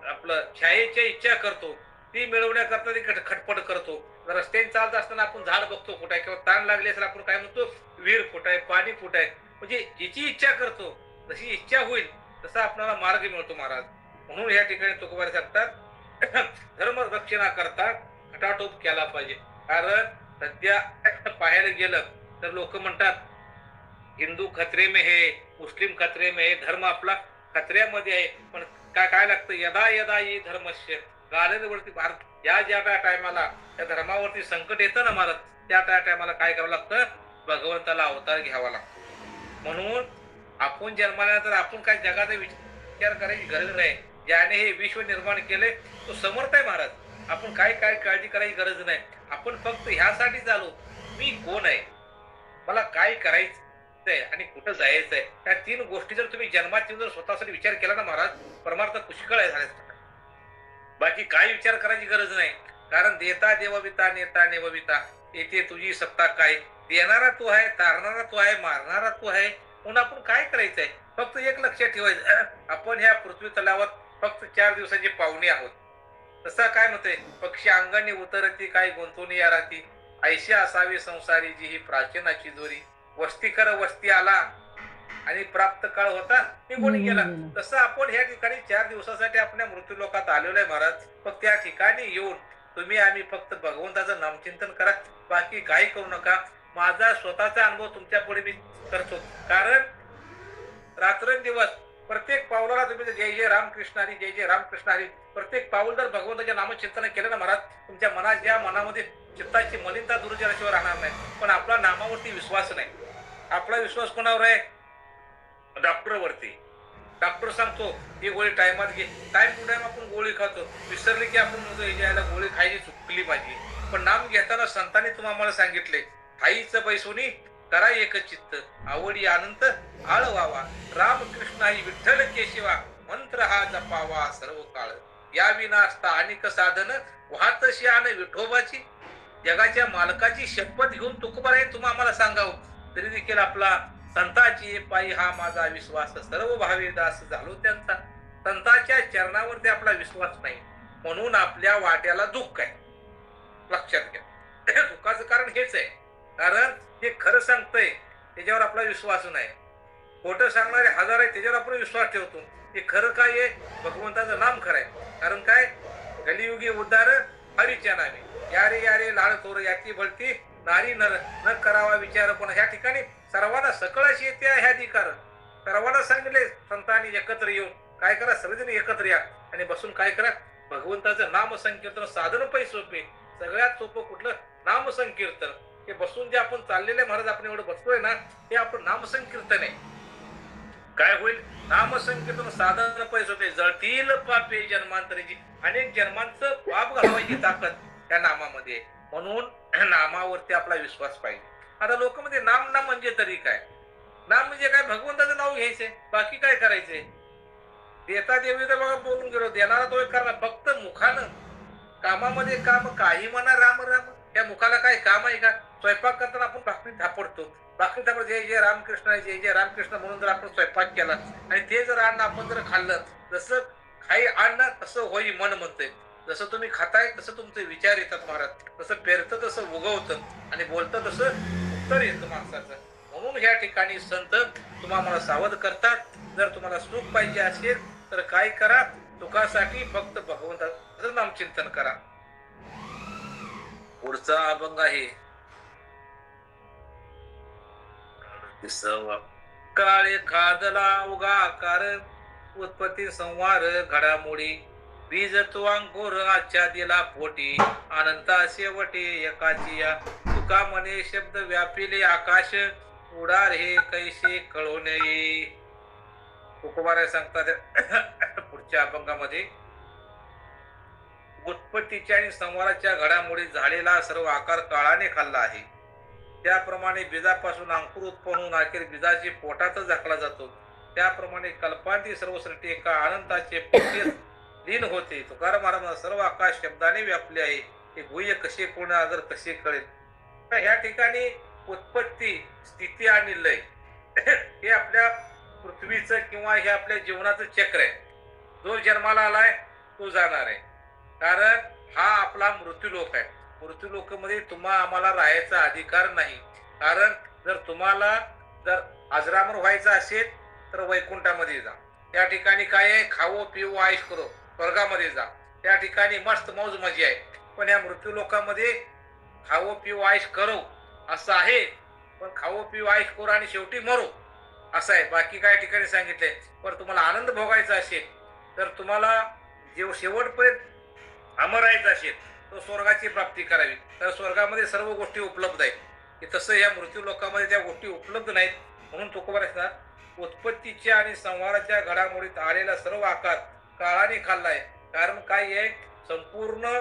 आपलं छायेच्या इच्छा करतो, ती मिळवण्याकरता ती खटपट करतो. रस्त्याने चालत असताना आपण झाड बघतो कुठे किंवा ताण लागली असेल आपण काय म्हणतो, विहीर कुठे आहे, पाणी कुठे आहे. म्हणजे जिची इच्छा करतो जशी इच्छा होईल तसा आपल्याला मार्ग मिळतो महाराज. म्हणून या ठिकाणी तुकोबारे सांगतात धर्म रक्षणा करता खटाटोप केला पाहिजे. कारण सध्या पाहायला गेलं तर लोक म्हणतात हिंदू खतरे में है, मुस्लिम खतरे में है, धर्म आपला खतऱ्यामध्ये आहे. पण काय लागतं, यदा यदा ये धर्मस्य गालनवरती भारत, या ज्या टायमाला त्या धर्मावरती संकट येतं ना महाराज, त्या टायमाला काय करावं लागतं, भगवंताला अवतार घ्यावा लागतो. म्हणून आपण जन्माला तर आपण काय जगाचा विचार करायची गरज नाही. ज्याने हे विश्व निर्माण केले तो समर्थ आहे महाराज. आपण काय काळजी करायची गरज नाही. आपण फक्त ह्यासाठी चालू, मी कोण आहे, मला काय करायचंय आणि कुठं जायचंय, त्या 3 गोष्टी जर तुम्ही जन्मात जर स्वतःसाठी विचार केला ना महाराज, परमार्थ पुष्कळ आहे झाले. बाकी काय विचार करायची गरज नाही. कारण देता देवविता नेता नेवविता, येथे तुझी सत्ता काय, देणारा तू आहे, तारणारा तू आहे, मारणारा तू आहे. म्हणून आपण काय करायचंय, फक्त एक लक्षात ठेवायचं, आपण ह्या पृथ्वी तलावर फक्त 4 दिवसाचे पाहुणे आहोत. तसा काय म्हणतोय, पक्षी अंगाने उतरती काय गुंतून या राहती, ऐशी असावी संसारी जी ही प्राचीनाची जोरी, वस्ती कर वस्ती आला आणि प्राप्त काळ होता निघून गेला. तसं आपण ह्या ठिकाणी 4 दिवसासाठी आपल्या मृत्यू लोकात आलेलो आहे महाराज. फक्त त्या ठिकाणी येऊन तुम्ही आम्ही फक्त भगवंताचं नामचिंतन करा, बाकी काही करू नका. माझा स्वतःचा अनुभव तुमच्या पुढे मी करतो. कारण रात्रंदिवस प्रत्येक पावलाला तुम्ही जय जय रामकृष्ण हरी, जय जय रामकृष्ण हरी, प्रत्येक पाऊल जर भगवंताच्या नामचिंतन केलं ना महाराज, तुमच्या मनात ज्या मनामध्ये चित्ताची मलिनता दूर झाल्याशिवाय राहणार नाही. पण आपला नामावरती विश्वास नाही. आपला विश्वास कोणावर आहे, डॉक्टरवरती. डॉक्टर सांगतो ही गोळी टायमात घे, टाइम टू टाइम आपण गोळी खातो, विसरली की आपण म्हणतो यायला गोळी खायची चुकली माझी. पण नाम घेताना संतांनी तुम्हाला सांगितले, आईचं बैसोनी करा एक चित्त, आवडी आनंद आळवावा, रामकृष्ण आई विठ्ठल केशिवा, मंत्र हा जपावा सर्व काळ, या विना असता अनेक साधन, वाहतशी आण विठोबाची, जगाच्या मालकाची शपथ घेऊन तुकोबाराय तुम्हाला सांगावं, तरी देखील आपला संताची पायी हा माझा विश्वास, सर्व भावे दास झालो त्यांचा. संतांच्या चरणावरती आपला विश्वास नाही, म्हणून आपल्या वाट्याला दुःख आहे. लक्षात घ्या, दुःखाचं कारण हेच आहे. कारण ते खरं सांगतंय त्याच्यावर आपला विश्वास नाही, खोटं सांगणारे हजार आहे त्याच्यावर आपण विश्वास ठेवतो. ते खरं काय आहे, भगवंताचं नाम खरं आहे. कारण काय, कलियुगी उद्धार हरीच्या नामे, यारे यारे लाळ थोर याती भलती, नारी नर न करावा विचार. पण ह्या ठिकाणी सर्वांना सकळाशी येते ह्या अधिकार. सर्वांना सांगितले संतांनी एकत्र येऊन काय करा, सगळेजण एकत्र या आणि बसून काय करा, भगवंताचं नाम संकीर्तन. साधन पै सोपे, सगळ्यात सोपं कुठलं, नाम संकीर्तन. हे बसून जे आपण चाललेले महाराज, आपण एवढं बसतोय ना, हे आपलं नाम संकीर्तन आहे. काय होईल, नाम संकीर्तन साधन पै सोपे, जळतील पापे जन्मांतरीची. अनेक जन्मांचं पाप घालवायची ताकद त्या नामामध्ये. म्हणून नामावरती आपला विश्वास पाहिजे. आता लोक म्हणजे नाम म्हणजे तरी काय, नाम म्हणजे काय, भगवंताचं नाव घ्यायचंय, बाकी काय करायचंय. देता देवी तर बघा बोलून गेलो, देणारा तो एक करणार, फक्त मुखानं. कामामध्ये काम काही म्हणा, राम राम, त्या मुखाला काय काम आहे का. स्वयंपाक करताना आपण भाकरी थापडतो, भाकरी थापड जय जय रामकृष्ण जय जय रामकृष्ण म्हणून जर आपण स्वयंपाक केला आणि ते जर अन्न आपण जर खाल्लं, जसं काही अन्न तसं होई मन म्हणतंय. जसं तुम्ही खाताय तसं तुमचे विचार येतात महाराज, तसं पेरतं तसं उगवतं आणि बोलतं तसं उत्तर येतं माणसाचं. म्हणून ह्या ठिकाणी संत तुम्हाला सावध करतात, जर तुम्हाला सुख पाहिजे असेल तर काय करा, सुखासाठी फक्त भगवंताचं नामचिंतन करा. पुढचा अभंग आहे काळे खादला उगा कारण, उत्पत्ती संवार घडामोडी, बीज तू अंकुर आजच्या दिला पोटी अनंता शेवटी एकाची या तुका म्हणे शब्द व्यापिले आकाश उडार हे कैसे कळून येई. तुकोबाराय सांगतात पुढच्या अभंगामध्ये, उत्पत्तीच्या आणि संवाराच्या घडामोडी झालेला सर्व आकार काळाने खाल्ला आहे. त्याप्रमाणे बीजापासून अंकुर उत्पन्न होऊन अखेर बीजाची पोटातच झाकला जातो. त्याप्रमाणे कल्पांती सर्व सृष्टी एका अनंताचे पोटी लीन होते. तुकाराम महाराज सर्व आकाश शब्दाने व्यापले आहे. हे गुह्य कसे कोणा जर कसे कळेल. तर ह्या ठिकाणी उत्पत्ती, स्थिती आणि लय हे आपल्या पृथ्वीचं किंवा हे आपल्या जीवनाचं चक्र आहे. जो जन्माला आलाय तो जाणार आहे. कारण हा आपला मृत्यूलोक आहे. मृत्यूलोकामध्ये तुम्हा आम्हाला राहायचा अधिकार नाही. कारण जर तुम्हाला जर अजरामर व्हायचं असेल तर वैकुंठामध्ये जा. त्या ठिकाणी काय आहे, खावो पिवो आयुष करो, स्वर्गामध्ये जा. त्या ठिकाणी मस्त मौज मजा आहे. पण या मृत्यूलोकामध्ये खावो पिवो आयुष करो असं आहे. पण खावो पिवो आयुष करो आणि शेवटी मरो असं आहे. बाकी काय ठिकाणी सांगितलंय. पण तुम्हाला आनंद भोगायचा असेल तर तुम्हाला जे शेवटपर्यंत अमर राहायचं असेल तर स्वर्गाची प्राप्ती करावी. तर स्वर्गामध्ये सर्व गोष्टी उपलब्ध आहेत. की तसं या मृत्यू लोकांमध्ये त्या गोष्टी उपलब्ध नाहीत. म्हणून तुकोबार सांगतात, उत्पत्तीच्या आणि संहाराच्या घडामोडीत आलेला सर्व आकार काळाने खाल्लाय. कारण काय आहे, संपूर्ण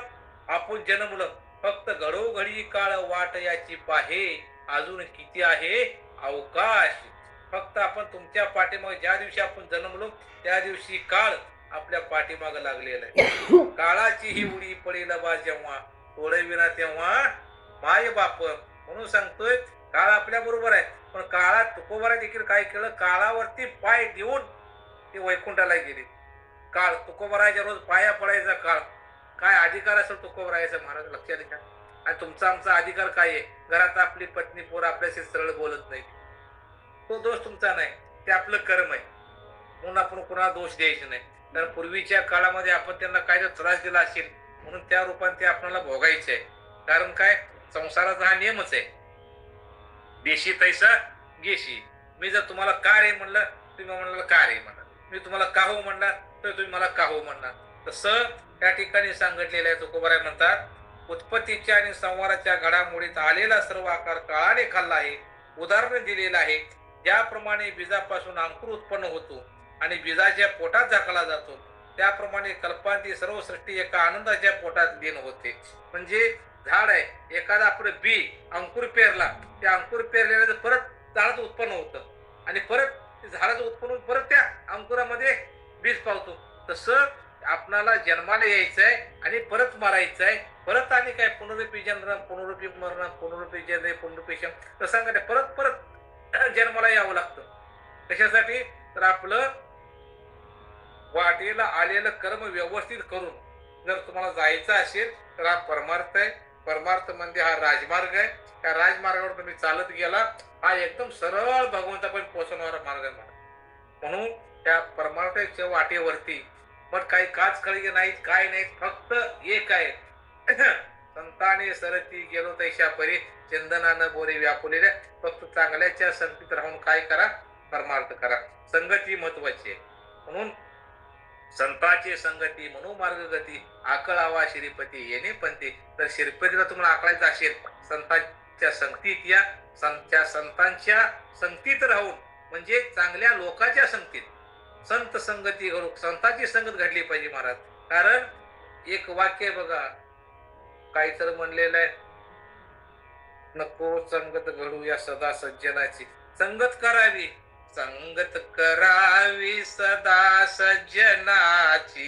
आपण जन्मलं फक्त घडोघडी काळ वाट याची पाहे, अजून किती आहे अवकाश. फक्त आपण तुमच्या पाठीमागे ज्या दिवशी आपण जन्मलो त्या दिवशी काळ आपल्या पाठीमाग लागलेला आहे. काळाची ही उडी पडेल बा जेव्हा, सोडविना तेव्हा माय बाप. म्हणून सांगतोय काळ आपल्या बरोबर आहे. पण काळात तुकोबारा देखील काय केलं, काळावरती पाय देऊन ते वैकुंठाला गेले. काळ तुकोबाराच्या रोज पाया पडायचा काळ. काय अधिकार असेल तुकोबारायचा महाराज लक्षात घ्या. आणि तुमचा आमचा अधिकार काय आहे, घरात आपली पत्नी पोर आपल्याशी सरळ बोलत नाही, तो दोष तुमचा नाही, ते आपलं कर्म आहे. म्हणून आपण कुणाला दोष द्यायचे नाही. तर पूर्वीच्या काळामध्ये आपण त्यांना काय जर त्रास दिला असेल म्हणून त्या रूपाने ते आपल्याला भोगायचे आहे. कारण काय, संसाराचा हा नियमच आहे, देशी तैसा गेशी. मी जर तुम्हाला का रे म्हणलं तुम्ही म्हणलं का रे म्हणा, मी तुम्हाला का हो म्हणला तर तुम्ही मला का हो म्हणणार. तसं त्या ठिकाणी सांगितलेलं आहे. तुकोबाराय म्हणतात, उत्पत्तीच्या आणि संवाराच्या घडामोडीत आलेला सर्व आकार काळाने खाल्ला आहे. उदाहरण दिलेलं आहे. ज्याप्रमाणे बीजापासून अंकुर उत्पन्न होतो आणि बीजाच्या पोटात झाकला जातो, त्याप्रमाणे कल्पांती सर्व सृष्टी एका आनंदाच्या पोटात लीन होते. म्हणजे झाड आहे, एखादा आपण बी अंकुर पेरला, त्या अंकुर पेरलेलं परत झाडाचं उत्पन्न होतं आणि परत झाडाचं उत्पन्न परत त्या अंकुरामध्ये बीज पावतो. तसं आपणाला जन्माला यायचंय आणि परत मारायचं आहे. परत आणि काय, पुनरुपी जन्म पुनरुपी मरण पुनरुपी जन्म पुनरुपी शम. तसं सांगते परत परत जन्माला यावं लागतं. कशासाठी, तर आपलं वाटेला आलेलं कर्म व्यवस्थित करून जर तुम्हाला जायचं असेल तर हा परमार्थ आहे. परमार्थ म्हणजे हा राजमार्ग आहे. त्या राजमार्गावर तुम्ही चालत गेला, हा एकदम सरळ भगवंतापर्यंत पोहोचणारा मार्ग आहे. म्हणून त्या परमार्थाच्या वाटेवरती मग काही काच कळी नाहीत, काय नाहीत, फक्त एक आहे, संताने सरती गेलो तैशा परी चंदनानं बोरे व्यापुलेल्या. फक्त चांगल्याच्या संगतीत राहून काय करा, परमार्थ करा. संगती महत्वाची आहे. म्हणून संतांची संगती म्हणून मार्गगती, आकळावा श्रीपती येणे पंथी. तर श्रीपतीला तुम्हाला आकळायचं असेल, संतांच्या संगतीत या. त्या संतांच्या संगतीत राहून म्हणजे चांगल्या लोकांच्या संगतीत, संत संगती घडू, संतांची संगत घडली पाहिजे महाराज. कारण एक वाक्य बघा, काय तर म्हणलेलं आहे, नको संगत घडू या सदा सज्जनाची. संगत करावी, संगत करावी सदा सज्जनाची,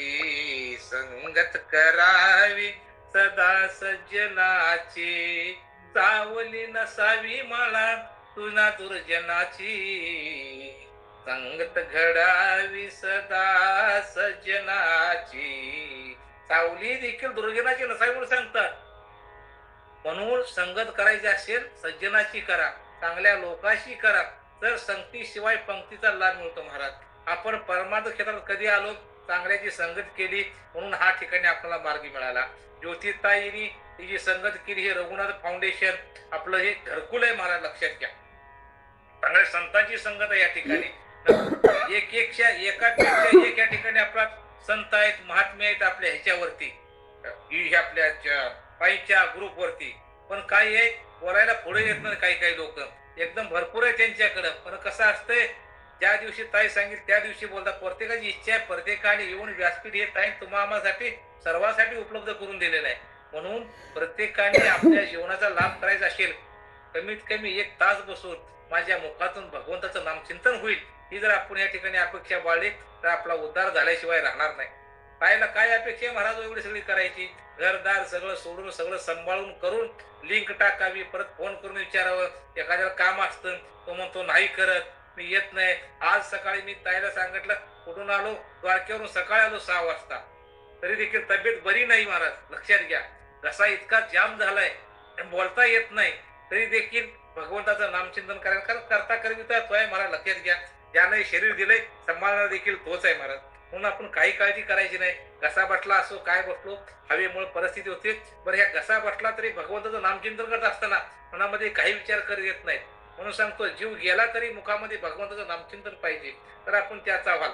संगत करावी सदा सज्जनाची. चावली नसावी मला तुना दुर्जनाची, संगत घडावी सदा सज्जनाची. सावली देखील दुर्जनाची नसावी म्हणून सांगतात. म्हणून संगत करायची असेल सज्जनाची करा, चांगल्या लोकांशी करा. तर संगतीशिवाय पंक्तीचा लाभ मिळतो महाराज. आपण परमार्थ क्षेत्रात कधी आलो, चांगल्याची संगत केली म्हणून हा ठिकाणी आपल्याला मार्ग मिळाला. ज्योतिताईंनी तिची संगत केली. हे रघुनाथ फाउंडेशन आपलं हे घरकुल आहे महाराज, लक्षात घ्या. चांगल्या संतांची संगत आहे या ठिकाणी. एकापेक्षा एक या ठिकाणी आपला संत आहेत, महात्मे आहेत आपल्या ह्याच्यावरती, आपल्या पायीच्या ग्रुपवरती, पण काय आहे बोलायला पुढे येत नाही. काही काही लोक एकदम भरपूर आहे त्यांच्याकडं, पण कसं असतंय, ज्या दिवशी ताई सांगितलं त्या दिवशी बोलतात. प्रत्येकाची इच्छा आहे, प्रत्येकाने येऊन व्यासपीठ हे ताई तुम्हासाठी सर्वांसाठी उपलब्ध करून दिलेलं आहे. म्हणून प्रत्येकाने आपल्या जीवनाचा लाभ करायचा असेल, कमीत कमी 1 तास बसून माझ्या मुखातून भगवंताचं नामचिंतन होईल, ही जर आपण या ठिकाणी अपेक्षा बाळली तर आपला उद्धार झाल्याशिवाय राहणार नाही. ताईला काय अपेक्षा आहे महाराज एवढी सगळी करायची? घरदार सगळं सोडून, सगळं सांभाळून करून लिंक टाकावी, परत फोन करून विचारावं. एखाद्याला काम असतं, तो म्हणतो नाही करत, मी येत नाही. आज सकाळी मी ताईला सांगितलं, कुठून आलो, द्वारकेवरून सकाळी आलो 6 वाजता, तरी देखील तब्येत बरी नाही महाराज. लक्षात घ्या, घसा इतका जाम झालाय, बोलता येत नाही, तरी देखील भगवंताचं नामचिंतन करायला करता करविता तो आहे महाराज. लक्षात घ्या, ज्याने शरीर दिलंय सांभाळणार देखील तोच आहे महाराज. म्हणून आपण काही काळजी करायची नाही. घसा बसला असो, काय बसलो, हवेमुळे परिस्थिती होते, बरं ह्या घसा बसला तरी भगवंताचं नामचिंतन करत असताना मनामध्ये काही विचार करत येत नाहीत. म्हणून सांगतो, जीव गेला तरी मुखामध्ये भगवंताचं नामचिंतन पाहिजे, तर आपण त्याचा व्हाल.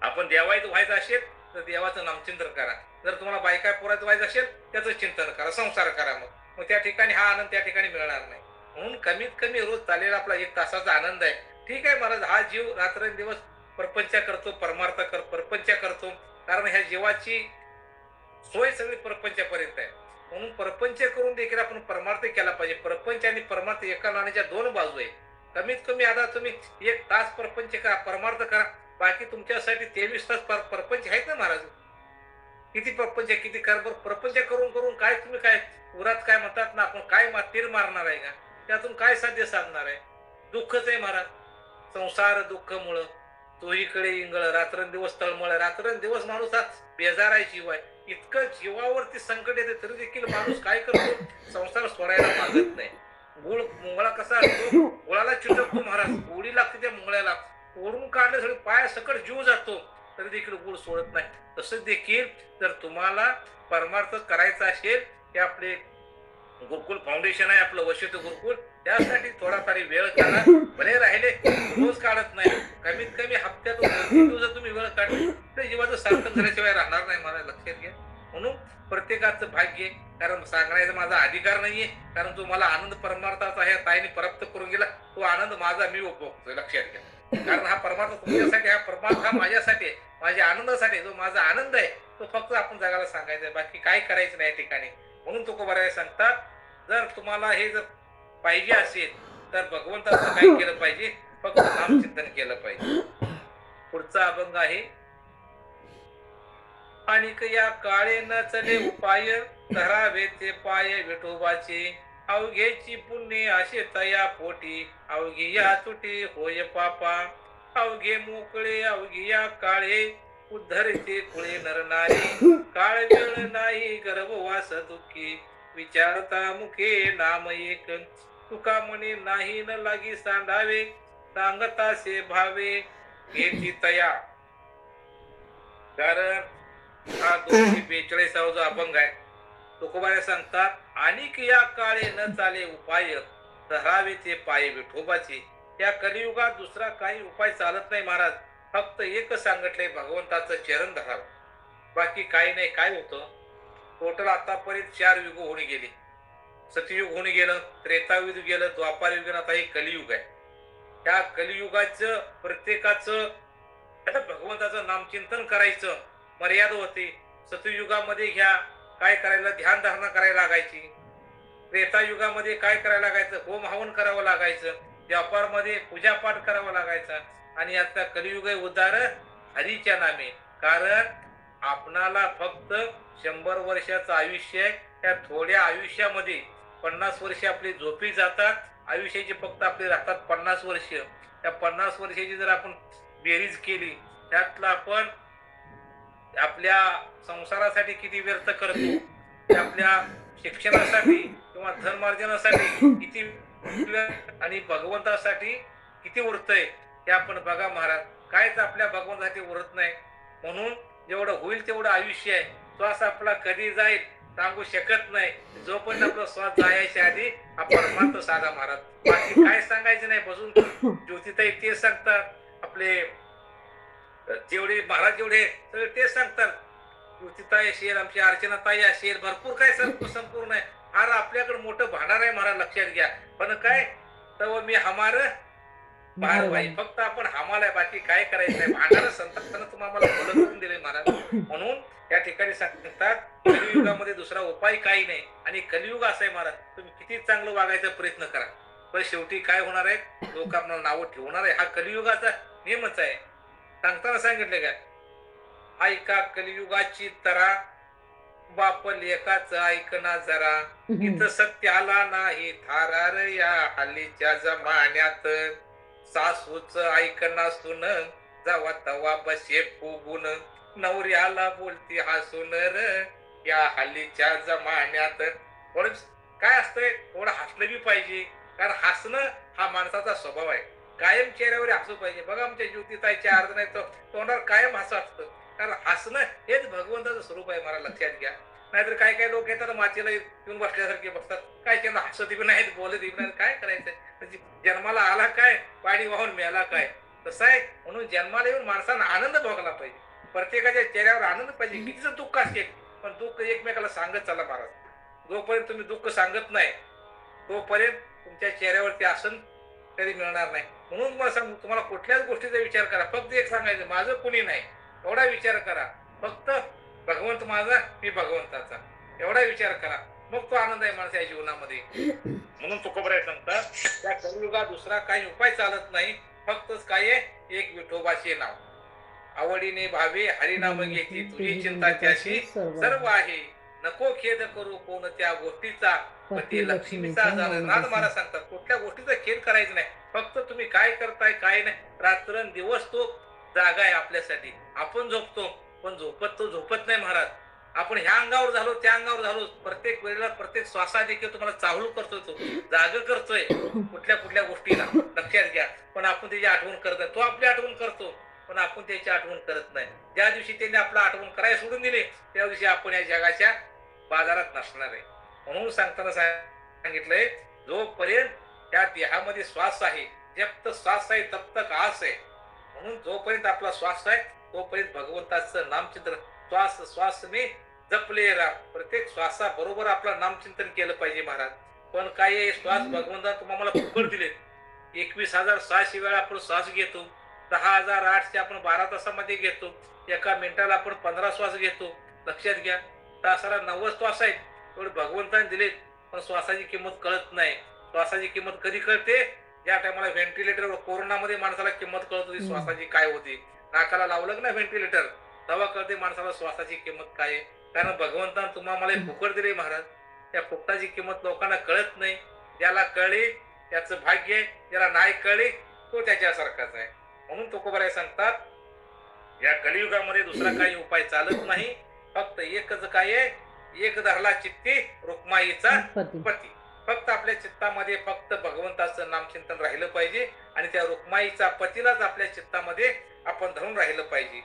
आपण देवायचं व्हायचं असेल तर देवाचं नामचिंतन करा. जर तुम्हाला बायका पोराचं व्हायचं असेल त्याचं चिंतन करा, संसार करा. मग त्या ठिकाणी हा आनंद त्या ठिकाणी मिळणार नाही. म्हणून कमीत कमी रोज चालेला आपला 1 तासाचा आनंद आहे. ठीक आहे महाराज, हा जीव रात्रंदिवस परपंच करतो, परमार्थ परपंच करतो, कारण ह्या जीवाची सोय सगळी परपंचापर्यंत आहे. म्हणून परपंच करून देखील आपण परमार्थ केला पाहिजे. परपंच आणि परमार्थ एका नाण्याच्या 2 बाजू आहे. कमीत कमी आता तुम्ही 1 तास परपंच करा, परमार्थ करा, बाकी तुमच्यासाठी 23 तास परपंच आहेत ना महाराज. किती प्रपंच, किती कर प्रपंच करून करून काय तुम्ही काय उरात काय म्हणतात ना, आपण काय तीर मारणार आहे का? त्यातून काय साध्य साधणार आहे? दुःखच आहे महाराज. संसार दुःख मुळे चोहीकडे इंगळ, रात्रंदिवस तळमळ. रात्रंदिवस माणूस हा बेजार आहे, जीव आहे. इतकं जीवावरती संकट येते तरी देखील माणूस काय करतो, संसार सोडायला मागत नाही. गुळ मुंगळा कसा असतो, गुळाला चिटकतो महाराज, गोडी लागते त्या मुंगळ्याला, ओढून काढले सगळे पाय सकट जीव जातो, तरी देखील गुळ सोडत नाही. तसं देखील जर तुम्हाला परमार्थ करायचा असेल, हे आपले गुरुकुल फाउंडेशन आहे, आपलं वशिष्ठ गुरुकुल, त्यासाठी थोडा तरी वेळ काढा. भले राहिले रोज काढत नाही, कमीत कमी हप्त्यातून 2-3 दिवस तुम्ही वेळ काढले तर जीवाचं सार्थक झाल्याशिवाय राहणार नाही मला. लक्षात घ्या. म्हणून प्रत्येकाचं भाग्य आहे, कारण सांगण्याचा माझा अधिकार नाहीये, कारण जो मला आनंद परमार्थाचा आहे ताईने प्राप्त करून गेला, तो आनंद माझा मी उपभोगतोय. लक्षात घ्या, कारण हा परमार्थ तुमच्यासाठी, हा परमार्थ हा माझ्यासाठी आहे, माझ्या आनंदासाठी. जो माझा आनंद आहे तो फक्त आपण जगाला सांगायचा आहे, बाकी काय करायचं नाही या ठिकाणी. म्हणून तुकोबाराय सांगतात, जर तुम्हाला हे जर पाहिजे असेल तर भगवंताचं काय केलं पाहिजे, फक्त नामचिंतन केलं पाहिजे. पुढचा अभंग आहे, आणिक या काळे न चले उपाय, धरावे ते पाय विठोबाचे, अवघेची पुण्य असे तया पोटी, अवघी या तुटे होय पापा, अवघे मोकळे अवघी या काळे, उद्धरते खुळे नरनारी, काळ वेळ नाही गर्भवास दुःखी, विचारता मुखे नाम एक, तुका म्हणे नाही न लागी सांडावे, सांगतासे भावे घेची तया. कारण हा 242 जो अभंग आहे, तुकोबाने सांगतात, आणिक या काळे न चाले उपाय, धरावे ते पाय विठोबाचे. या कलियुगात दुसरा काही उपाय चालत नाही महाराज, फक्त एक सांगितलंय, भगवंताचं चरण धरावं, बाकी काही नाही. काय होतं, टोटल आतापर्यंत 4 युग होऊन गेली. सतयुग होऊन गेलं, त्रेतायुग गेलं, द्वापार युग, आता हे कलियुग आहे. त्या कलियुगाचं प्रत्येकाचं भगवंताचं नामचिंतन करायचं मर्यादा होती. सतयुगामध्ये घ्या, काय करायला, ध्यान धारणा करायला लागायची. त्रेतायुगामध्ये काय करायला लागायचं, होम हवन करावं लागायचं. द्वापारमध्ये पूजापाठ करावा लागायचा. आणि आता कलियुग उद्धार हरीच्या नामे. कारण आपणाला फक्त 100 वर्षाचं आयुष्य आहे. त्या थोड्या आयुष्यामध्ये 50 वर्ष आपली झोपी जातात. आयुष्याची फक्त आपले राहतात 50 वर्ष. त्या 50 वर्षाची जर आपण बेरीज केली, त्यातला आपण आपल्या संसारासाठी किती व्यर्थ करतो, आपल्या शिक्षणासाठी किंवा धर्मार्जनासाठी किती, आणि भगवंतासाठी किती उरतंय हे आपण बघा महाराज. कायच आपल्या भगवंतासाठी उरत नाही. म्हणून जेवढं होईल तेवढं आयुष्य आहे, श्वास आपला कधी जाईल सांगू शकत नाही. जोपर्यंत आपला श्वास जायच्या आधी आपण परमार्थ साधा महाराज, बाकी काय सांगायचं नाही. बसून ज्योतिताई ते सांगतात, आपले जेवढे महाराज जेवढे सगळे तेच सांगतात. युक्तिताई असेल, आमची अर्चनाताई असेल, भरपूर काय संपूर्ण आहे. फार आपल्याकडे मोठं भांडार आहे महाराज, लक्षात घ्या. पण काय तर मी हमार भारवाई, फक्त आपण हमाला आहे, बाकी काय करायचं नाही. भांडार संतांना तुम्हाला भलं करून दिले महाराज. म्हणून या ठिकाणी सांगतात कलियुगामध्ये दुसरा उपाय काही नाही. आणि कलियुग असं आहे महाराज, तुम्ही किती चांगलं वागायचा प्रयत्न करा, पण शेवटी काय होणार आहे, लोक आपल्याला नावं ठेवणार आहे. हा कलियुगाचा नियमच आहे. सांगताना सांगितले काय, ऐका कलियुगाची तरा, बाप लेकाच ऐकना जरा, इथं सत्याला नाही थारार या हल्लीच्या जमान्यात. सासूच ऐकना सुन, जावा तवा बसे फुगून, नवऱ्याला बोलती हसून र या हल्लीच्या जमान्यात. थोडं काय असतंय, थोडं हसलं बी पाहिजे, कारण हसणं हा माणसाचा स्वभाव आहे. कायम चेहऱ्यावर हसू पाहिजे. बघा आमच्या ज्योतिताईच्या अर्थ नाही तर तोंडावर कायम हसू असतं, कारण हसणं हेच भगवंताचं स्वरूप आहे, मला लक्षात घ्या. नाहीतर काय काय लोक येतात मातीला येऊन बसल्यासारखे बसतात, काय त्यांना हसत बी नाहीत, बोलत बी नाही. काय करायचंय, म्हणजे जन्माला आला काय, पाणी वाहून मेला काय, तसं आहे. म्हणून जन्माला येऊन माणसांना आनंद भोगला पाहिजे, प्रत्येकाच्या चेहऱ्यावर आनंद पाहिजे. कितीच दुःख असेल पण दुःख एकमेकाला सांगत चला महाराज. जोपर्यंत तुम्ही दुःख सांगत नाही तोपर्यंत तुमच्या चेहऱ्यावरती आसन कधी मिळणार नाही. म्हणून मला सांगू, तुम्हाला कुठल्याच गोष्टीचा विचार करा, फक्त एक सांगायचं, माझं कुणी नाही एवढा विचार करा. फक्त भगवंत माझा, मी भगवंताचा, एवढा विचार करा. मग तो आनंद आहे माणसाच्या जीवनामध्ये. म्हणून तुकोबराय सांगतात, त्या कलियुगात दुसरा काही उपाय चालत नाही, फक्तच काय आहे, एक विठोबाचे नाव. आवडीने भावे हरिनाम घेती, तुझी चिंता त्याशी सर्व आहे. नको खेद करू कोणत्या गोष्टीचा, पती लक्ष्मीचा जाण. नाद महाराज सांगतात, कुठल्या गोष्टीचा खेद करायचा नाही. फक्त तुम्ही काय करताय काय नाही, रात्रंदिवस तो जागा आहे आपल्यासाठी. आपण झोपतो पण तो झोपत नाही महाराज. आपण ह्या अंगावर झालो त्या अंगावर झालो, प्रत्येक वेळेला प्रत्येक श्वासा देखील तुम्हाला चाहूल करतोय, तो जाग करतोय कुठल्या गोष्टीला, लक्षात घ्या. पण आपण त्याची आठवण करत नाही. तो आपली आठवण करतो पण आपण त्याची आठवण करत नाही. ज्या दिवशी त्यांनी आपला आठवण करायला सोडून दिले त्या दिवशी आपण या जगाच्या बाजारात नसणार आहे. म्हणून सांगताना सांगितलंय, जोपर्यंत त्या देहामध्ये श्वास आहे, जब तक श्वास आहे तब तक आस आहे. म्हणून जोपर्यंत आपला श्वास आहे तोपर्यंत भगवंताचं नामचिंतन श्वास मी जपले राहा. प्रत्येक श्वासा बरोबर आपलं नामचिंतन केलं पाहिजे महाराज. पण काय श्वास भगवंता तुम्हाला फुकट दिले. 21,600 वेळा आपण श्वास घेतो, 10,008 आपण 12 तासामध्ये घेतो, एका मिनिटाला आपण 15 श्वास घेतो. लक्षात घ्या, तासाला 90 श्वास आहेत, एवढे भगवंताने दिलेत. पण श्वासाची किंमत कळत नाही. श्वासाची किंमत कधी कळते, ज्या टायमाला व्हेंटिलेटरवर कोरोनामध्ये माणसाला किंमत कळत होती श्वासाची काय होती. नाकाला लावलं ना व्हेंटिलेटर, तेव्हा कळते माणसाला श्वासाची किंमत काय आहे. कारण भगवंताने तुम्हाला मला फुकट दिले महाराज. त्या फुकटाची किंमत लोकांना कळत नाही. ज्याला कळली त्याचं भाग्य आहे, ज्याला नाही कळली तो त्याच्यासारखाच आहे. म्हणून तुकोबराय सांगतात, या कलियुगामध्ये दुसरा काही उपाय चालत नाही, फक्त एकच काय आहे, एक धरला चित्ती रुक्माईचा पती. फक्त आपल्या चित्तामध्ये फक्त भगवंताचं नामचिंतन राहिलं पाहिजे आणि त्या रुक्माईचा पतीलाच आपल्या चित्तामध्ये आपण धरून राहिलं पाहिजे.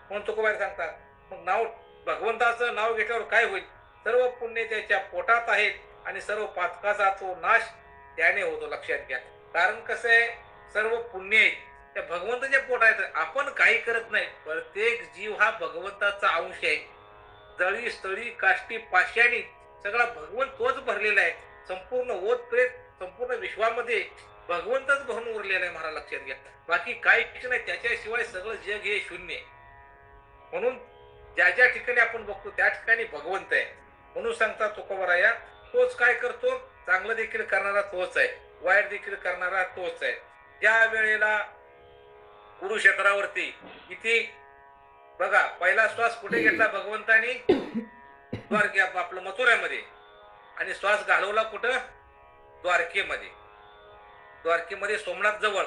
म्हणून तुकोबाई सांगतात, मग नाव भगवंताचं नाव घेतल्यावर काय होईल, सर्व पुण्य त्याच्या पोटात आहेत आणि सर्व पातकाचा तो नाश त्याने होतो. लक्षात घ्या, कारण कसं आहे, सर्व पुण्य आहे त्या भगवंताच्या पोटात. आपण काही करत नाही. प्रत्येक जीव हा भगवंताचा अंश आहे. जळी स्थळी काष्टी पाषाणी सगळा भगवंत तोच भरलेला आहे. संपूर्ण ओत प्रेत संपूर्ण विश्वामध्ये भगवंतच भरून उरलेला आहे महाराज. लक्षात घ्या, बाकी काहीच नाही. त्याच्याशिवाय सगळं जग हे शून्य आहे. म्हणून ज्या ज्या ठिकाणी आपण बघतो त्या ठिकाणी भगवंत आहे. म्हणून सांगतात तुकोबराया, तोच काय करतो, चांगलं देखील करणारा तोच आहे, वाईट देखील करणारा तोच आहे. ज्या वेळेला कुरुक्षेत्रावरती किती बघा, पहिला श्वास कुठे घेतला भगवंतानी, द्वारके आपलं मथुऱ्यामध्ये, आणि श्वास घालवला कुठं, द्वारकेमध्ये. द्वारकेमध्ये सोमनाथ जवळ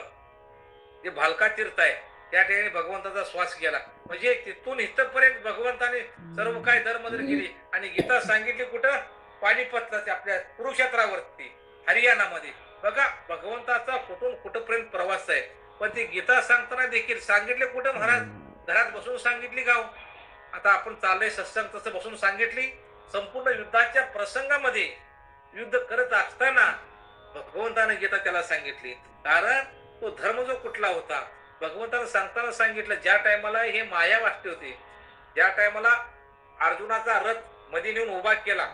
जे भालका तीर्थ आहे त्या ठिकाणी भगवंताचा श्वास गेला. म्हणजे तिथून इथपर्यंत भगवंताने सर्व काय धर्मधर केली. आणि गीता सांगितली कुठं, पानिपतला, आपल्या कुरुक्षेत्रावरती हरियाणामध्ये. बघा भगवंताचा कुठून कुठपर्यंत प्रवास आहे. पण ती गीता सांगताना देखील सांगितले कुठं महाराज, घरात बसून सांगितली गाव. आता आपण चाललंय सत्संग तसं बसून सांगितली. संपूर्ण युद्धाच्या प्रसंगामध्ये युद्ध करत असताना भगवंताने गीता त्याला सांगितली. कारण तो धर्म जो कुठला होता, भगवंतानं सांगताना सांगितलं, ज्या टायमाला हे माया वाटते होते, ज्या टायमाला अर्जुनाचा रथ मध्ये नेऊन उभा केला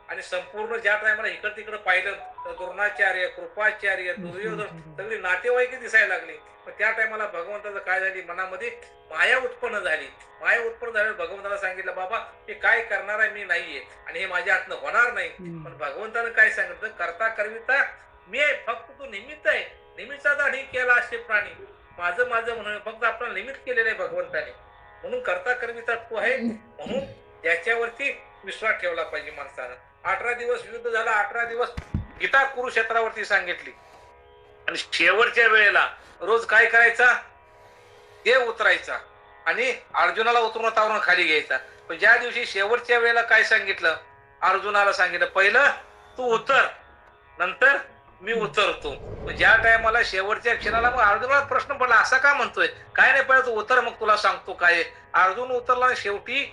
आणि संपूर्ण ज्या टायमाला इकडं तिकडं पाहिलं तर द्रोणाचार्य, कृपाचार्य, दुर्योधन सगळी नातेवाईक दिसायला लागली. पण त्या टायमाला भगवंताचं काय झाली, मनामध्ये माया उत्पन्न झाली. माया उत्पन्न झाल्यावर भगवंताला सांगितलं, बाबा हे काय करणार आहे मी नाहीये आणि हे माझ्या हातनं होणार नाही. पण भगवंतानं काय सांगितलं, करता करविता मी आहे, फक्त तू निमित्त आहे. निमित्ताचा ढीक केला असे प्राणी, माझं माझं म्हणून फक्त आपल्याला निमित्त केलेलं आहे भगवंताने. म्हणून करता करविता तू आहे, म्हणून त्याच्यावरती विश्वास ठेवला पाहिजे माणसानं. 18 दिवस युद्ध झाला, 18 दिवस गीता कुरुक्षेत्रावरती सांगितली आणि शेवटच्या वेळेला रोज काय करायचा, देव उतरायचा आणि अर्जुनाला उतरून तावरून खाली घ्यायचा. पण ज्या दिवशी शेवटच्या वेळेला काय सांगितलं, अर्जुनाला सांगितलं पहिलं तू उतर, नंतर मी उतरतो. ज्या टायमाला शेवटच्या क्षणाला मग अर्जुनाला प्रश्न पडला, असा का म्हणतोय, काय नाही पहिलं तू उतर मग तुला सांगतो काय. अर्जुन उतरला आणि शेवटी